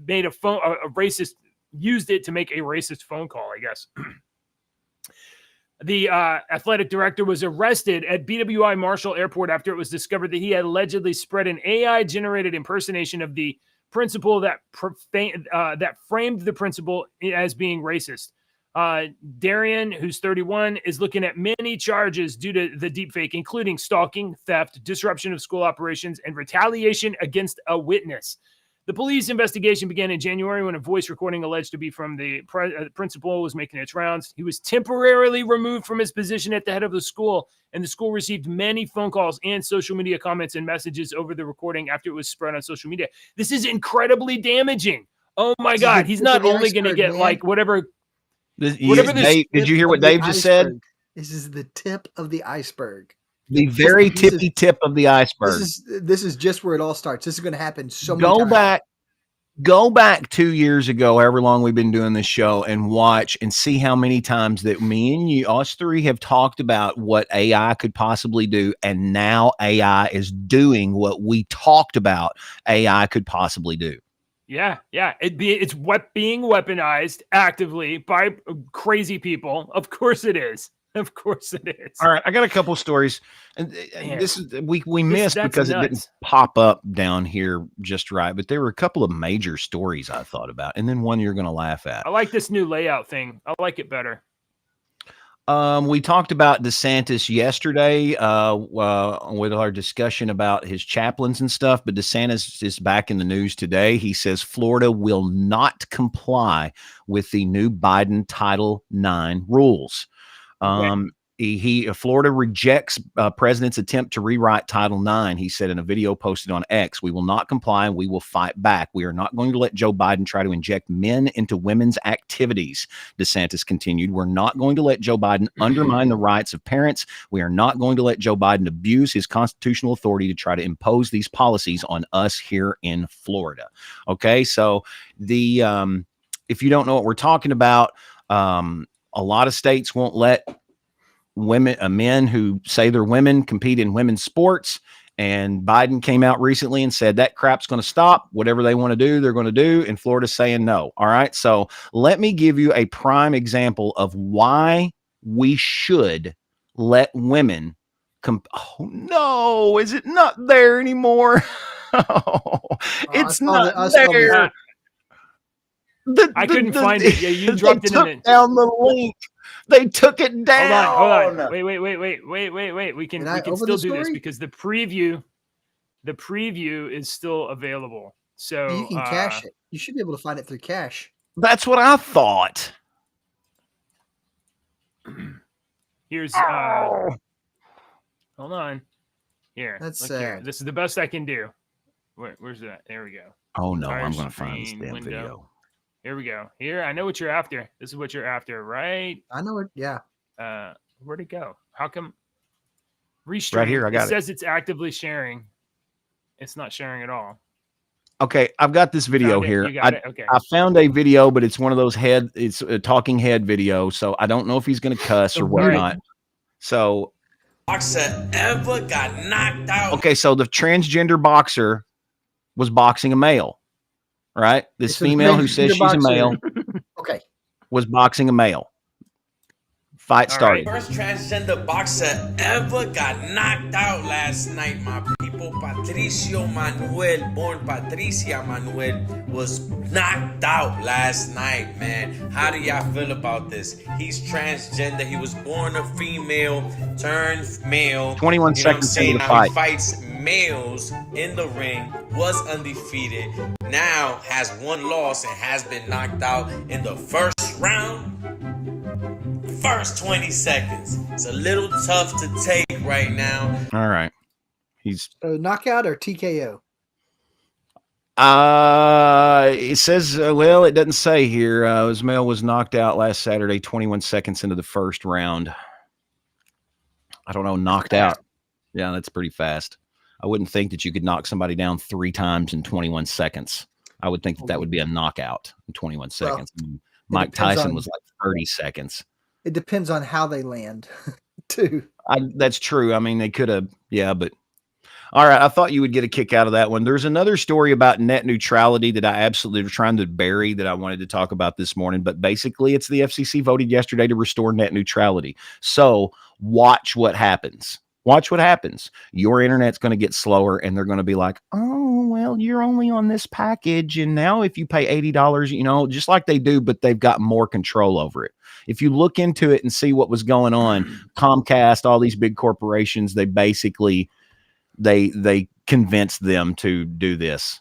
made a racist, used it to make a racist phone call, I guess. The athletic director was arrested at BWI Marshall Airport after it was discovered that he had allegedly spread an AI-generated impersonation of the principal that framed the principal as being racist. Darian, who's 31, is looking at many charges due to the deepfake, including stalking, theft, disruption of school operations, and retaliation against a witness. The police investigation began in January when a voice recording alleged to be from the principal was making its rounds. He was temporarily removed from his position at the head of the school, and the school received many phone calls and social media comments and messages over the recording after it was spread on social media. This is incredibly damaging. Oh my God. He's not only going to get like whatever. Did you hear what Dave just said? This is the tip of the iceberg. The very tippy tip of the iceberg. This is just where it all starts. This is going to happen so many times. Go back 2 years ago, however long we've been doing this show, and watch and see how many times that me and you, us three, have talked about what AI could possibly do. And now AI is doing what we talked about AI could possibly do. Yeah. It's being weaponized actively by crazy people. Of course it is. Of course it is. All right, I got a couple of stories, and this is we missed because nuts. it didn't pop up down here just right. But there were a couple of major stories I thought about, and then one you're going to laugh at. I like this new layout thing. I like it better. We talked about DeSantis yesterday with our discussion about his chaplains and stuff, but DeSantis is back in the news today. He says Florida will not comply with the new Biden Title IX rules. Florida rejects president's attempt to rewrite Title IX. He said in a video posted on X, "We will not comply and we will fight back. We are not going to let Joe Biden try to inject men into women's activities," DeSantis continued. "We're not going to let Joe Biden undermine the rights of parents. We are not going to let Joe Biden abuse his constitutional authority to try to impose these policies on us here in Florida." Okay, so if you don't know what we're talking about, a lot of states won't let men who say they're women compete in women's sports. And Biden came out recently and said that crap's going to stop. Whatever they want to do, they're going to do. And Florida's saying no. All right. So let me give you a prime example of why we should let women oh no, is it not there anymore? It's not there. I couldn't find it. Yeah, you dropped it in. Down the link. They took it down. Hold on. Wait. We can still do this because the preview is still available. So you can cache it. You should be able to find it through cache. That's what I thought. Here's hold on. Here. That's here. This is the best I can do. Where's that? There we go. Oh no, I'm gonna find this damn video. Here we go. Here, I know what you're after. This is what you're after, right? I know it. Yeah. Where'd it go? How come? Restream. Right here, I got it. It says it's actively sharing. It's not sharing at all. Okay, I've got this video here. Okay. I found a video, but it's one of those it's a talking head video, so I don't know if he's going to cuss or whatnot. Right. So, boxer ever got knocked out. Okay, so the transgender boxer was boxing a male. Right, this female who says she's a male, was boxing a male. Fight started. First transgender boxer ever got knocked out last night, my people. Patricio Manuel, born Patricia Manuel, was knocked out last night, man. How do y'all feel about this? He's transgender. He was born a female, turned male. 21 seconds into the fight. He fights males in the ring, was undefeated, now has one loss and has been knocked out in the first round. First 20 seconds. It's a little tough to take right now. All right. He's knockout or TKO? It says, well, it doesn't say here. His male was knocked out last Saturday, 21 seconds into the first round. I don't know, knocked out. Yeah, that's pretty fast. I wouldn't think that you could knock somebody down 3 times in 21 seconds. I would think that would be a knockout in 21 seconds. Well, Mike Tyson was like 30 seconds. It depends on how they land, too. That's true. I mean, they could have, yeah, but all right. I thought you would get a kick out of that one. There's another story about net neutrality that I absolutely was trying to bury that I wanted to talk about this morning, but basically it's the FCC voted yesterday to restore net neutrality. So watch what happens. Watch what happens. Your internet's going to get slower and they're going to be like, oh, well, you're only on this package. And now if you pay $80, you know, just like they do, but they've got more control over it. If you look into it and see what was going on, Comcast, all these big corporations, they basically, they convinced them to do this.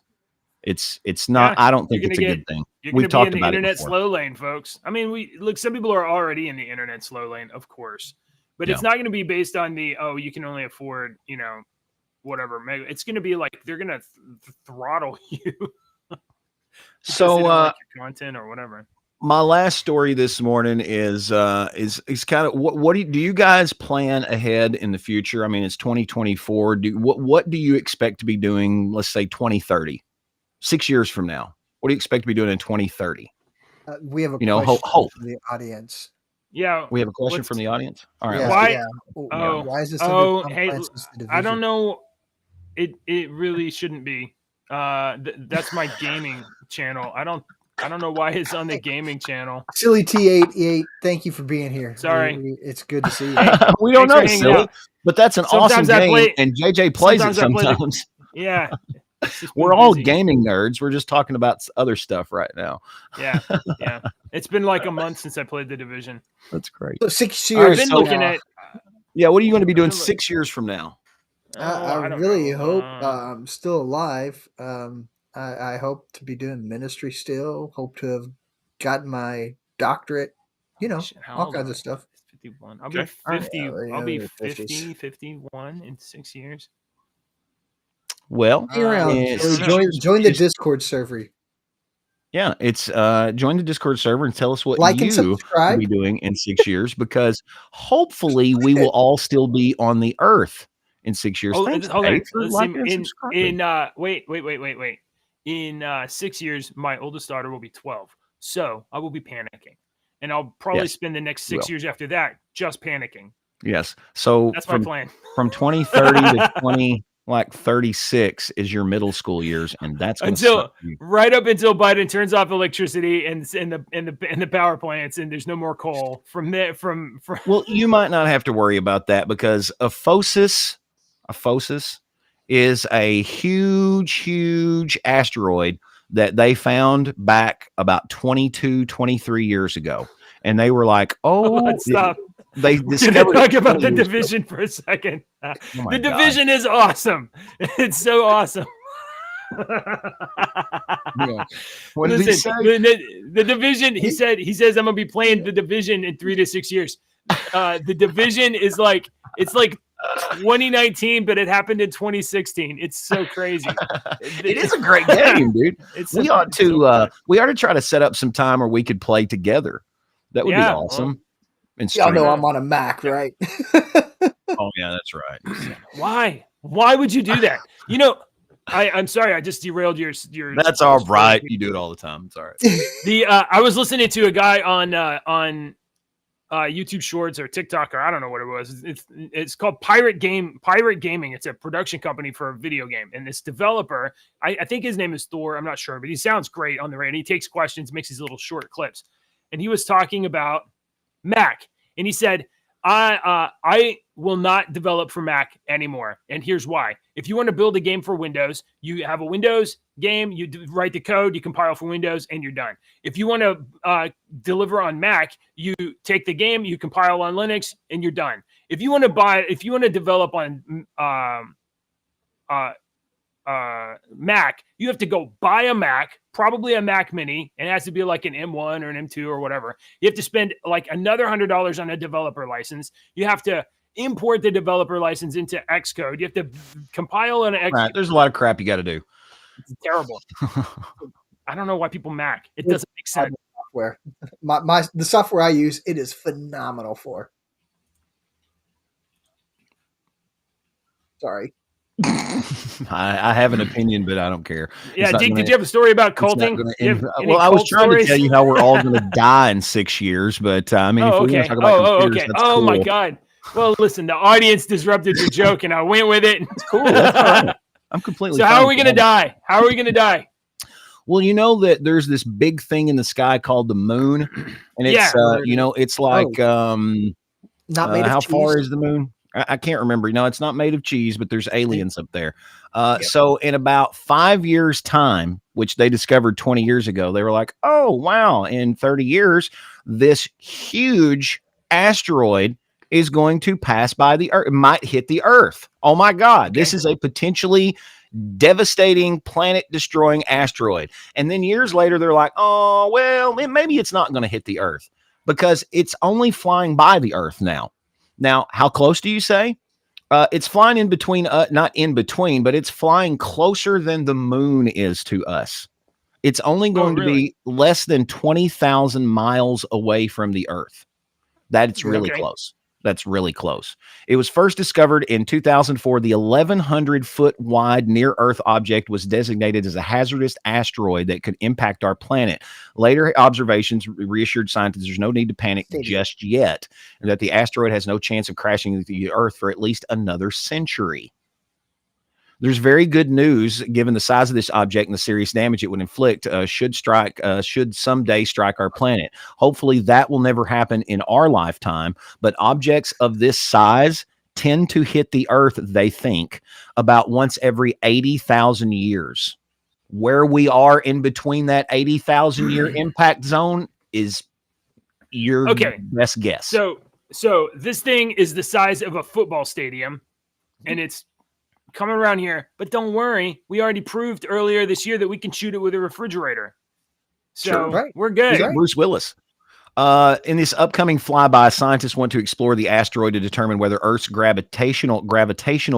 It's not, I don't think it's a good thing. We've talked about it before. Internet slow lane, folks. I mean, look, some people are already in the internet slow lane, of course. But it's not going to be based on you can only afford, whatever. It's going to be like they're going to throttle you. So like your content or whatever. My last story this morning is kind of what do you guys plan ahead in the future? I mean, it's 2024. What do you expect to be doing? Let's say 2030, 6 years from now. What do you expect to be doing in 2030? We have a question for the audience. Yeah, we have a question from the audience. All right. Why? Why is this? Hey, I don't know. It really shouldn't be. That's my gaming channel. I don't know why it's on the gaming channel. Silly T88, thank you for being here. Sorry, it's good to see you. We don't know, Silly, but that's an awesome game, and JJ plays it sometimes. Yeah, It's just been We're all busy. gaming nerds. We're just talking about other stuff right now. Yeah, yeah. It's been like a month since I played The Division. That's great. So 6 All right, years. I've been so- looking at. Yeah, what are you going to be doing I've been look- 6 years from now? I don't really know. hope I'm still alive. I hope to be doing ministry still. Hope to have gotten my doctorate. You know, Shit, how all old kinds am of I? stuff. 51. I'll Okay. be 50. Yeah, I'll be you're 50s. 51 in 6 years. Well, Hang around. yeah, So six join years join the is- Discord server. Yeah, it's join the Discord server and tell us what Like and you will subscribe. be doing in 6 years, because hopefully we will all still be on the earth in 6 years. Oh, Thanks, hold on. Dave, for Let's see. liking and subscribing. Wait. In 6 years, my oldest daughter will be 12. So I will be panicking. And I'll probably Yes, spend the next you 6 will. years after that just panicking. Yes. So That's my from plan. from 2030 to 36 is your middle school years, and that's gonna Until suck you. right up until Biden turns off electricity and the power plants and there's no more coal from there from Well, you might not have to worry about that, because a phosis is a huge asteroid that they found back about 23 years ago. And they were like, oh, let's stop. They We're gonna discovered talk it about 20 the years ago. division for a second. Oh The my God. division is awesome. It's so awesome. Yeah. What did he Listen, say? the division. He says I'm gonna be playing the division in 3 to 6 years. The division is like it's like 2019, but it happened in 2016. It's so crazy. It is a great game, dude. It's We so- ought to try to set up some time where we could play together. That would Yeah, be awesome. And Y'all know stream it. I'm on a Mac, right? Oh yeah, that's right. Why would you do that? You know, I'm sorry, I just derailed your. That's all right. You do it all the time. It's all right. I was listening to a guy on YouTube Shorts or TikTok, or I don't know what it was. It's called Pirate Gaming. It's a production company for a video game, and this developer, I think his name is Thor. I'm not sure, but he sounds great on the radio. He takes questions, makes these little short clips, and he was talking about Mac, and he said, I will not develop for Mac anymore. And here's why. If you want to build a game for Windows, you have a Windows game, you write the code, you compile for Windows, and you're done. If you want to deliver on Mac, you take the game, you compile on Linux, and you're done. If you want to develop on Mac, you have to go buy a Mac, probably a Mac Mini, and it has to be like an M1 or an M2 or whatever. You have to spend like another $100 on a developer license. You have to import the developer license into Xcode. You have to compile an Xcode. Right. There's a lot of crap you got to do. It's terrible. I don't know why people Mac. It doesn't make sense. Software. The software I use, it is phenomenal for. Sorry. I have an opinion, but I don't care. Yeah, not Deke, gonna- did you have a story about It's not culting? gonna Do you have end- any well, I was cult trying stories? to tell you how we're all going to die in 6 years, but I mean, if we want to talk about computers, okay. that's Oh my cool. God. Well, listen, the audience disrupted your joke, and I went with it. It's cool. That's all right. I'm completely. So how fine are we with going to that. die? How are we going to die? Well, you know that there's this big thing in the sky called the moon, and it's Yeah. it's like Not made of how cheese. far is the moon? I can't remember. No, it's not made of cheese, but there's aliens up there. So in about 5 years' time, which they discovered 20 years ago, they were like, oh, wow, in 30 years, this huge asteroid is going to pass by the Earth. It might hit the Earth. Oh, my God. This is a potentially devastating, planet-destroying asteroid. And then years later, they're like, oh, well, maybe it's not going to hit the Earth because it's only flying by the Earth now. Now, how close do you say? It's flying in between, not in between, but it's flying closer than the moon is to us. It's only going to be less than 20,000 miles away from the Earth. That's really close. That's really close. It was first discovered in 2004. The 1,100-foot wide near-Earth object was designated as a hazardous asteroid that could impact our planet. Later observations reassured scientists there's no need to panic just yet, and that the asteroid has no chance of crashing into the Earth for at least another century. There's very good news given the size of this object and the serious damage it would inflict should someday strike our planet. Hopefully that will never happen in our lifetime, but objects of this size tend to hit the Earth, they think, about once every 80,000 years. Where we are in between that 80,000 year impact zone is your best guess. So this thing is the size of a football stadium, and it's coming around here. But don't worry, we already proved earlier this year that we can shoot it with a refrigerator. So we're good. Right. Bruce Willis. In this upcoming flyby, scientists want to explore the asteroid to determine whether Earth's gravitational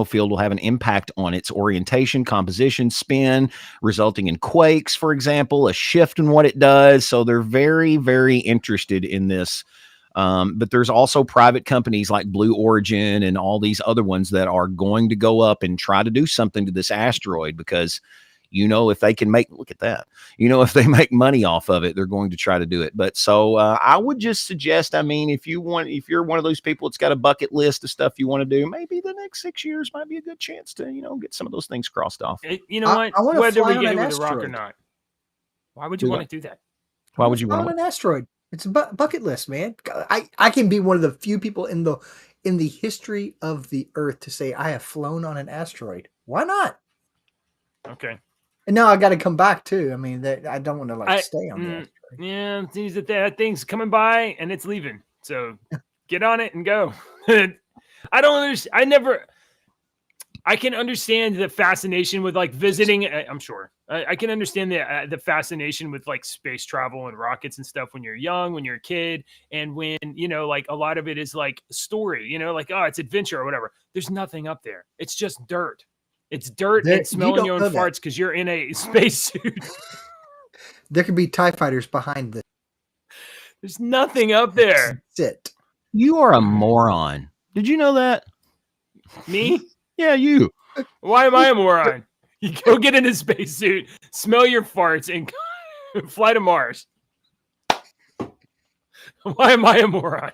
field will have an impact on its orientation, composition, spin, resulting in quakes, for example, a shift in what it does. So they're very, very interested in this. But there's also private companies like Blue Origin and all these other ones that are going to go up and try to do something to this asteroid because, if they can look at that, if they make money off of it, they're going to try to do it. But so I would just suggest, if you're one of those people that's got a bucket list of stuff you want to do, maybe the next 6 years might be a good chance to, get some of those things crossed off. You know what? Whether we get it with a rock or not. Why would you want to do that? Why would you want an asteroid? It's a bucket list, man. I can be one of the few people in the history of the Earth to say I have flown on an asteroid. Why not? Okay. And now I got to come back too. I don't want to stay on the asteroid. Yeah, it seems that thing's coming by and it's leaving. So get on it and go. I don't understand. I can understand the fascination with visiting. I'm sure I can understand the fascination with space travel and rockets and stuff when you're young, when you're a kid, and when a lot of it is story. It's adventure or whatever. There's nothing up there. It's just dirt. It's dirt and smelling your own farts because you're in a spacesuit. There could be TIE fighters behind this. There's nothing up there. Sit. You are a moron. Did you know that? Me? Yeah, you. Why am I a moron? You go get in a spacesuit, smell your farts, and fly to Mars. Why am I a moron?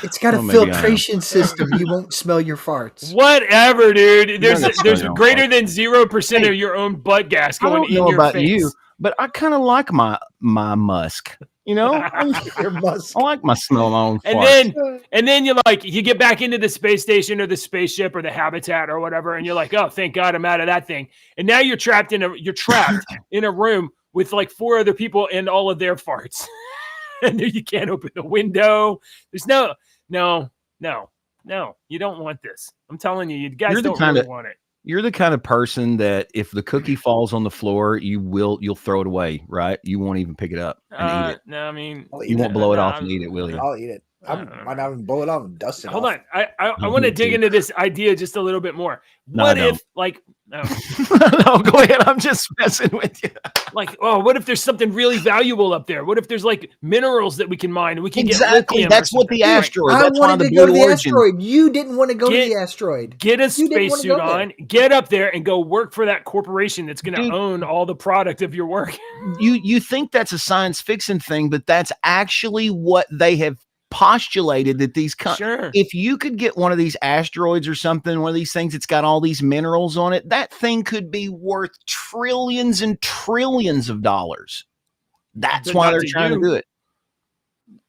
It's got a filtration system. You won't smell your farts. Whatever, dude. There's greater than 0% of your own butt gas going in your face. I don't know about you, but I kind of like my musk. Your musk. I like my smell of my own farts. And then you get back into the space station or the spaceship or the habitat or whatever, and you're like, oh, thank God I'm out of that thing. And now you're trapped in a room with 4 other people and all of their farts. And you can't open the window. There's no, you don't want this. I'm telling you, you guys don't really want it. You're the kind of person that if the cookie falls on the floor, you'll throw it away, right? You won't even pick it up and eat it. No, you won't blow it off and eat it, will you? I'll eat it. I might not even blow it off and dust it. Hold on. I want to dig into this idea just a little bit more. What if no, go ahead. I'm just messing with you. What if there's something really valuable up there? What if there's minerals that we can mine and we can get lithium? That's what the asteroid. I wanted to go to the asteroid. You didn't want to go to the asteroid. Get a spacesuit on, get up there, and go work for that corporation that's going to own all the product of your work. You think that's a science fiction thing, but that's actually what they have postulated, that these if you could get one of these asteroids or something, one of these things that's got all these minerals on it, that thing could be worth trillions and trillions of dollars. That's why they're trying to do it.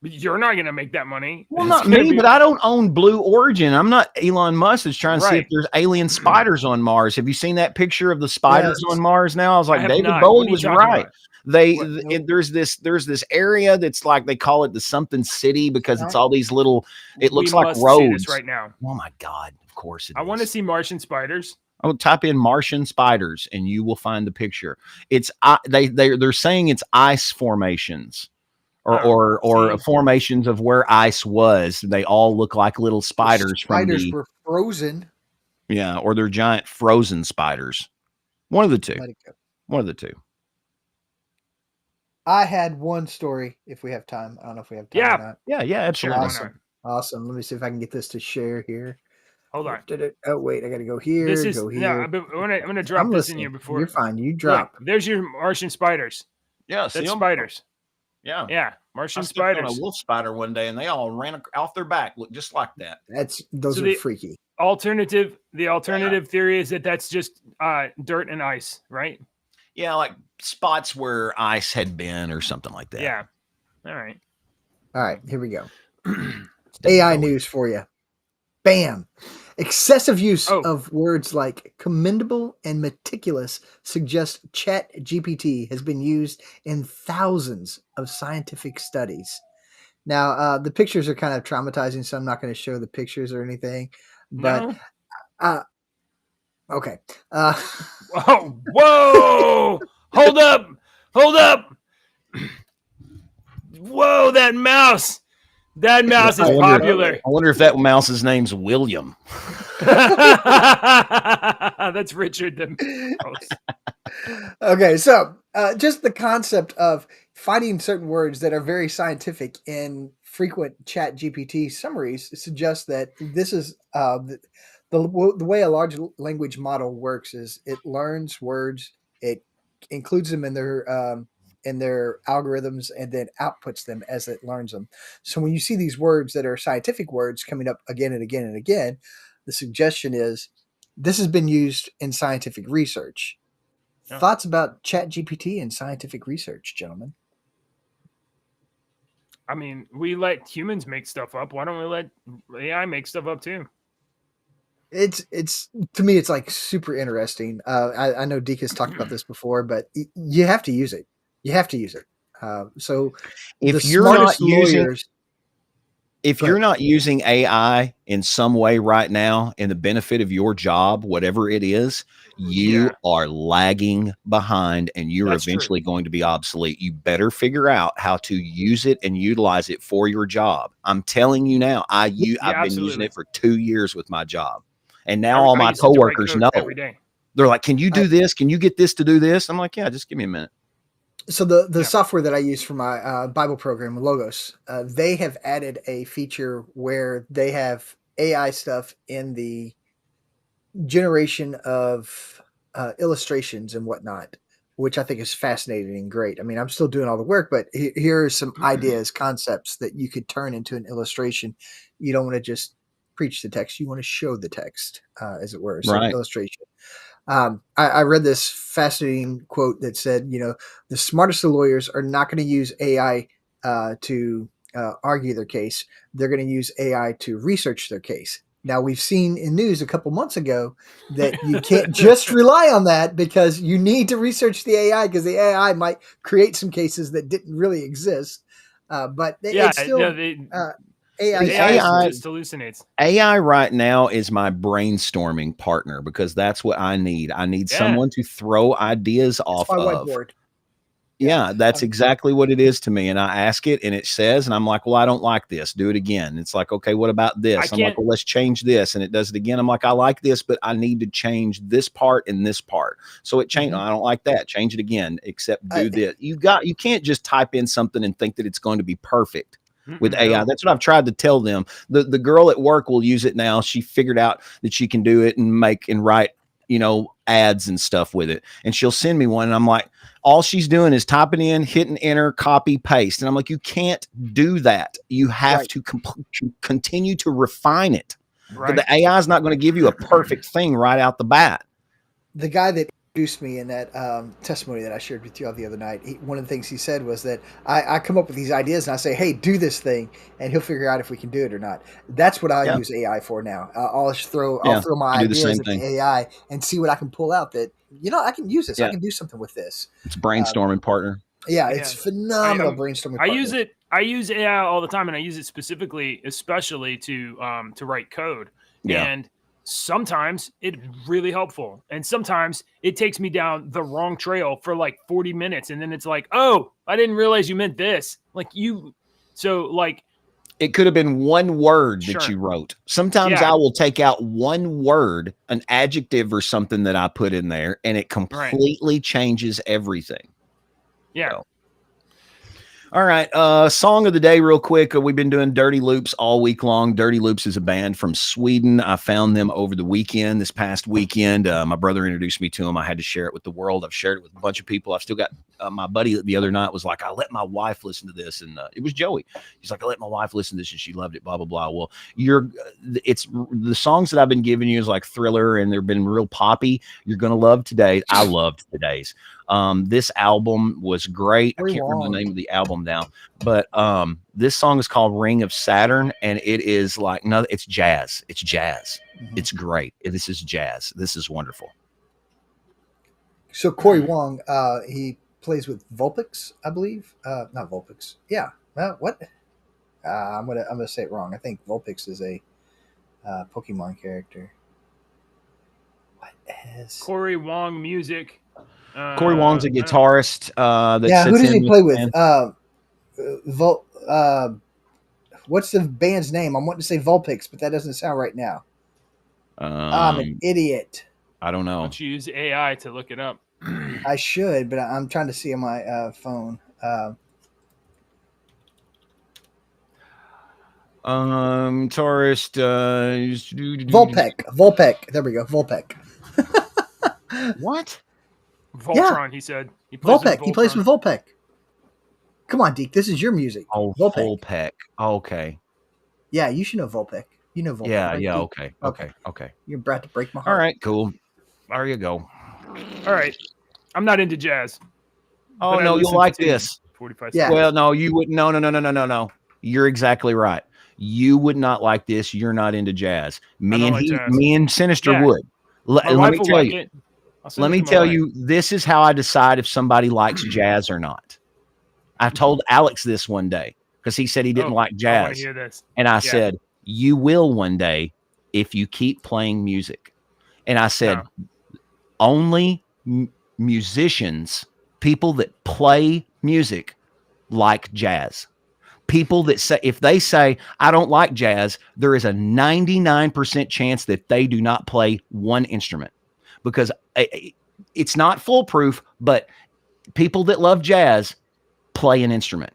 But you're not going to make that money. Well, not me, but I don't own Blue Origin. I'm not Elon Musk that's trying to see if there's alien spiders on Mars. Have you seen that picture of the spiders on Mars now? I was like, David Bowie was right. There's this area that's they call it the something city because it's all these little, it looks like roads right now. Oh my God. Of course I want to see Martian spiders. I would type in Martian spiders and you will find the picture. It's they're saying it's ice formations or formations of where ice was. They all look like little spiders. Spiders were frozen. Yeah. Or they're giant frozen spiders. One of the two. I had one story if we have time. I don't know if we have time or not. Yeah, absolutely. Awesome. Let me see if I can get this to share here. Hold on. Oh, wait. I got to go here. I'm going to drop this in here before. You're fine. You drop. Look, there's your Martian spiders. Yeah, that's spiders. Yeah. Yeah. Martian spiders. On a wolf spider one day and they all ran off their back. Look just like that. Those are freaky. The alternative theory is that that's just dirt and ice, right? Yeah, like spots where ice had been or something like that. Yeah. All right. Here we go. AI news for you. Bam. Excessive use Oh. of words like commendable and meticulous suggests Chat GPT has been used in thousands of scientific studies. Now, the pictures are kind of traumatizing, so I'm not going to show the pictures or anything. But No. okay. Whoa, whoa! Hold up! Hold up! Whoa, that mouse! That mouse is popular. I wonder if that mouse's name's William. That's Richard the mouse. Okay, so just the concept of finding certain words that are very scientific in frequent Chat GPT summaries suggests that this is the way a large language model works is it learns words, it includes them in their algorithms, and then outputs them as it learns them. So when you see these words that are scientific words coming up again and again and again, the suggestion is this has been used in scientific research. Yeah. Thoughts about Chat GPT and scientific research, gentlemen? I mean, we let humans make stuff up. Why don't we let AI make stuff up too? It's to me, it's like super interesting. I know Deke has talked about this before, but you have to use it. You have to use it. So If the you're not smartest using, lawyers, if Go you're ahead. not using AI in some way right now in the benefit of your job, whatever it is, you Yeah. are lagging behind and you're That's true. eventually going to be obsolete. You better figure out how to use it and utilize it for your job. I'm telling you now, I've been using absolutely. it for 2 years with my job. And now I all my use it to write coworkers code know. every day. They're like, "Can you do this? Can you get this to do this?" I'm like, "Yeah, just give me a minute." So the Yeah. software that I use for my Bible program, Logos, they have added a feature where they have AI stuff in the generation of illustrations and whatnot, which I think is fascinating and great. I mean, I'm still doing all the work, but here are some ideas, concepts that you could turn into an illustration. You don't want to just preach the text; you want to show the text, as it were. So Right. illustration. I read this fascinating quote that said, the smartest of lawyers are not going to use AI to argue their case. They're going to use AI to research their case. Now, we've seen in news a couple months ago that you can't just rely on that because you need to research the AI because the AI might create some cases that didn't really exist. But Yeah, it's still AI. The AI AI just hallucinates. AI right now is my brainstorming partner because that's what I need. I need Yeah. someone to throw ideas It's off my of. whiteboard. Yeah, that's exactly what it is to me. And I ask it and it says, and I'm like, well, I don't like this. Do it again. It's like, okay, what about this? I'm like, can't- well, let's change this. And it does it again. I'm like, I like this, but I need to change this part and this part. So it changed. I don't like that. Change it again, except do this. You can't just type in something and think that it's going to be perfect with AI. No. That's what I've tried to tell them. The girl at work will use it now. She figured out that she can do it and make and write, ads and stuff with it. And she'll send me one. And I'm like, all she's doing is typing in, hitting enter, copy, paste. And I'm like, you can't do that. You have to continue to refine it. Right. But the AI is not going to give you a perfect thing right out the bat. The guy that introduced me in that testimony that I shared with you all the other night, one of the things he said was that I come up with these ideas and I say, hey, do this thing, and he'll figure out if we can do it or not. That's what I use AI for now. I'll throw my ideas at the AI and see what I can pull out that, I can use this. I can do something with this. It's brainstorming partner. Yeah, it's phenomenal brainstorming partner. I use AI all the time, and I use it especially to write code. Yeah. And sometimes it's really helpful, and sometimes it takes me down the wrong trail for like 40 minutes, and then it's like, oh, I didn't realize you meant this. It could have been one word that you wrote. Sometimes I will take out one word, an adjective or something that I put in there, and it completely changes everything. Yeah. So. All right. Song of the day real quick. We've been doing Dirty Loops all week long. Dirty Loops is a band from Sweden. I found them over the weekend, this past weekend. My brother introduced me to them. I had to share it with the world. I've shared it with a bunch of people. I've still got my buddy the other night was like, I let my wife listen to this. And it was Joey. He's like, I let my wife listen to this and she loved it, blah, blah, blah. Well, it's the songs that I've been giving you is like Thriller and they've been real poppy. You're going to love today. I loved today's. This album was great. I Very can't remember long. the name of the album now, but this song is called Ring of Saturn, and it is like it's jazz. It's jazz. Mhm. It's great. This is jazz. This is wonderful. So Corey Wong, he plays with Vulpix, I believe. Not Vulpix. Yeah. What? I'm gonna say it wrong. I think Vulpix is a Pokemon character. What is? Corey Wong music. Corey Wong's a I don't- guitarist. That Yeah. Who sits does in he play with? the band. What's the band's name? I'm wanting to say Vulpix, but that doesn't sound right now. I'm an idiot. I don't Why know. don't you use AI to look it up? I should, but I'm trying to see on my phone. Guitarist. Vulpec. There we go. Vulpec. What? Voltron, he said. He plays with Vulpec. He plays with Vulpec. Come on, Deke. This is your music. Oh, Vulpec. Vulpec. Okay. Yeah, you should know Vulpec. You know Vulpec. Yeah. right, Yeah. Deke? Okay. You're about to break my heart. All right. Cool. There you go. All right. I'm not into jazz. Oh but I no, listen you'll to like Taylor. this. 45 Yeah. Well, no, you wouldn't. No. You're exactly right. You would not like this. You're not into jazz. don't like jazz. Me and Sinister Yeah. would. My Let wife me will tell like you. it. I'll send Let it me to my tell wife. you. This is how I decide if somebody likes jazz or not. I told Alex this one day because he said he didn't like I want jazz, to hear this. and I Yeah. said you will one day if you keep playing music. And I said only musicians, people that play music, like jazz. People that say, if they say, I don't like jazz, there is a 99% chance that they do not play one instrument because it's not foolproof, but people that love jazz play an instrument.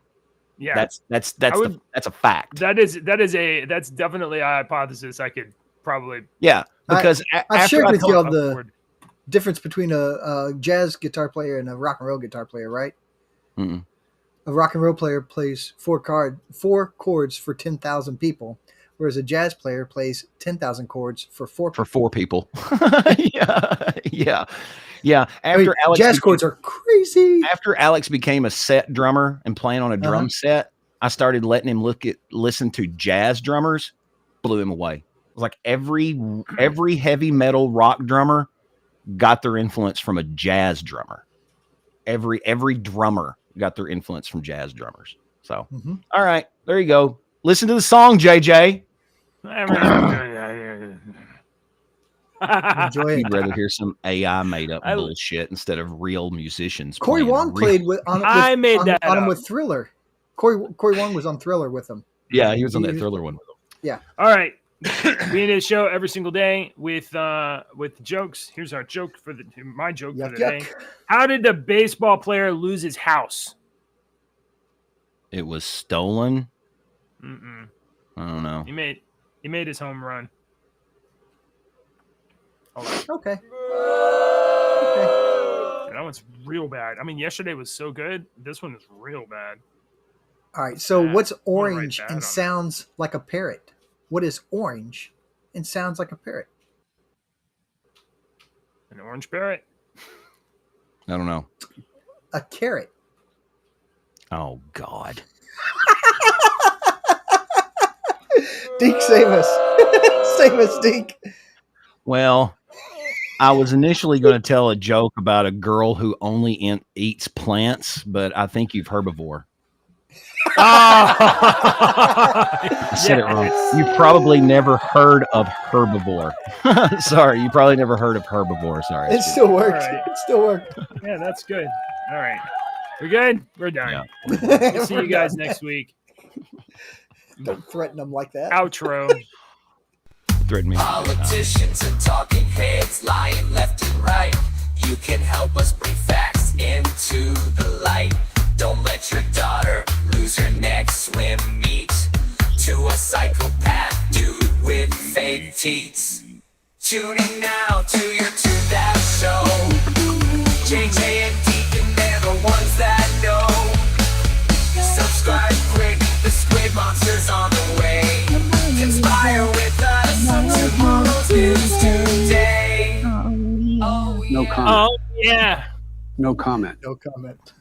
Yeah. That's would- that's a fact. That's definitely a hypothesis I could probably Yeah. Because I've after shared I with told- y'all the upward. difference between a jazz guitar player and a rock and roll guitar player, right? Mm-mm. A rock and roll player plays four chords for 10,000 people, whereas a jazz player plays 10,000 chords for four for people. 4 people. Yeah. I mean, After Alex jazz became- chords are crazy. after Alex became a set drummer and playing on a drum set, I started letting him listen to jazz drummers. Blew him away. It was like every heavy metal rock drummer got their influence from a jazz drummer. Every drummer got their influence from jazz drummers. So, Mhm. all right, there you go. Listen to the song, JJ. Enjoy it. You'd rather hear some AI made up I- bullshit instead of real musicians. Corey playing Wong real- played with on I made on, that on him up. with Thriller. Corey Wong was on Thriller with him. Yeah, he was on that He- Thriller one. All right. We end the show every single day with jokes. Here's our joke my joke for Yuck, the day. yuck. How did the baseball player lose his house? It was stolen. Mm-mm. I don't know. He made his home run. Okay. That one's real bad. I mean, yesterday was so good. This one is real bad. All right. So Bad. what's I'm gonna write orange bad and on it. sounds like a parrot? What is orange and sounds like a parrot? An orange parrot. I don't know. A carrot. Oh God. Deke, save us. Save us, Deke. Well, I was initially going to tell a joke about a girl who only eats plants, but I think you've herbivore. I said it wrong. You've probably never heard of herbivore. Sorry, you probably never heard of herbivore. Sorry. It still worked. All right. It still worked. Yeah, that's good. All right. We're good? We're done. Yeah. We'll see you guys next week. Don't threaten them like that. Outro. Threaten me. Politicians and talking heads lying left and right. You can help us bring facts into the light. Don't let your daughter lose her next swim meet to a psychopath dude with fake teats. Tuning now to your Tune That Show. JJ and Deacon, they're the ones that know. Subscribe quick, the Squid Monster's on the way. Conspire with us, tomorrow's news today. Oh, No yeah. comment. Oh, yeah. No comment. No comment.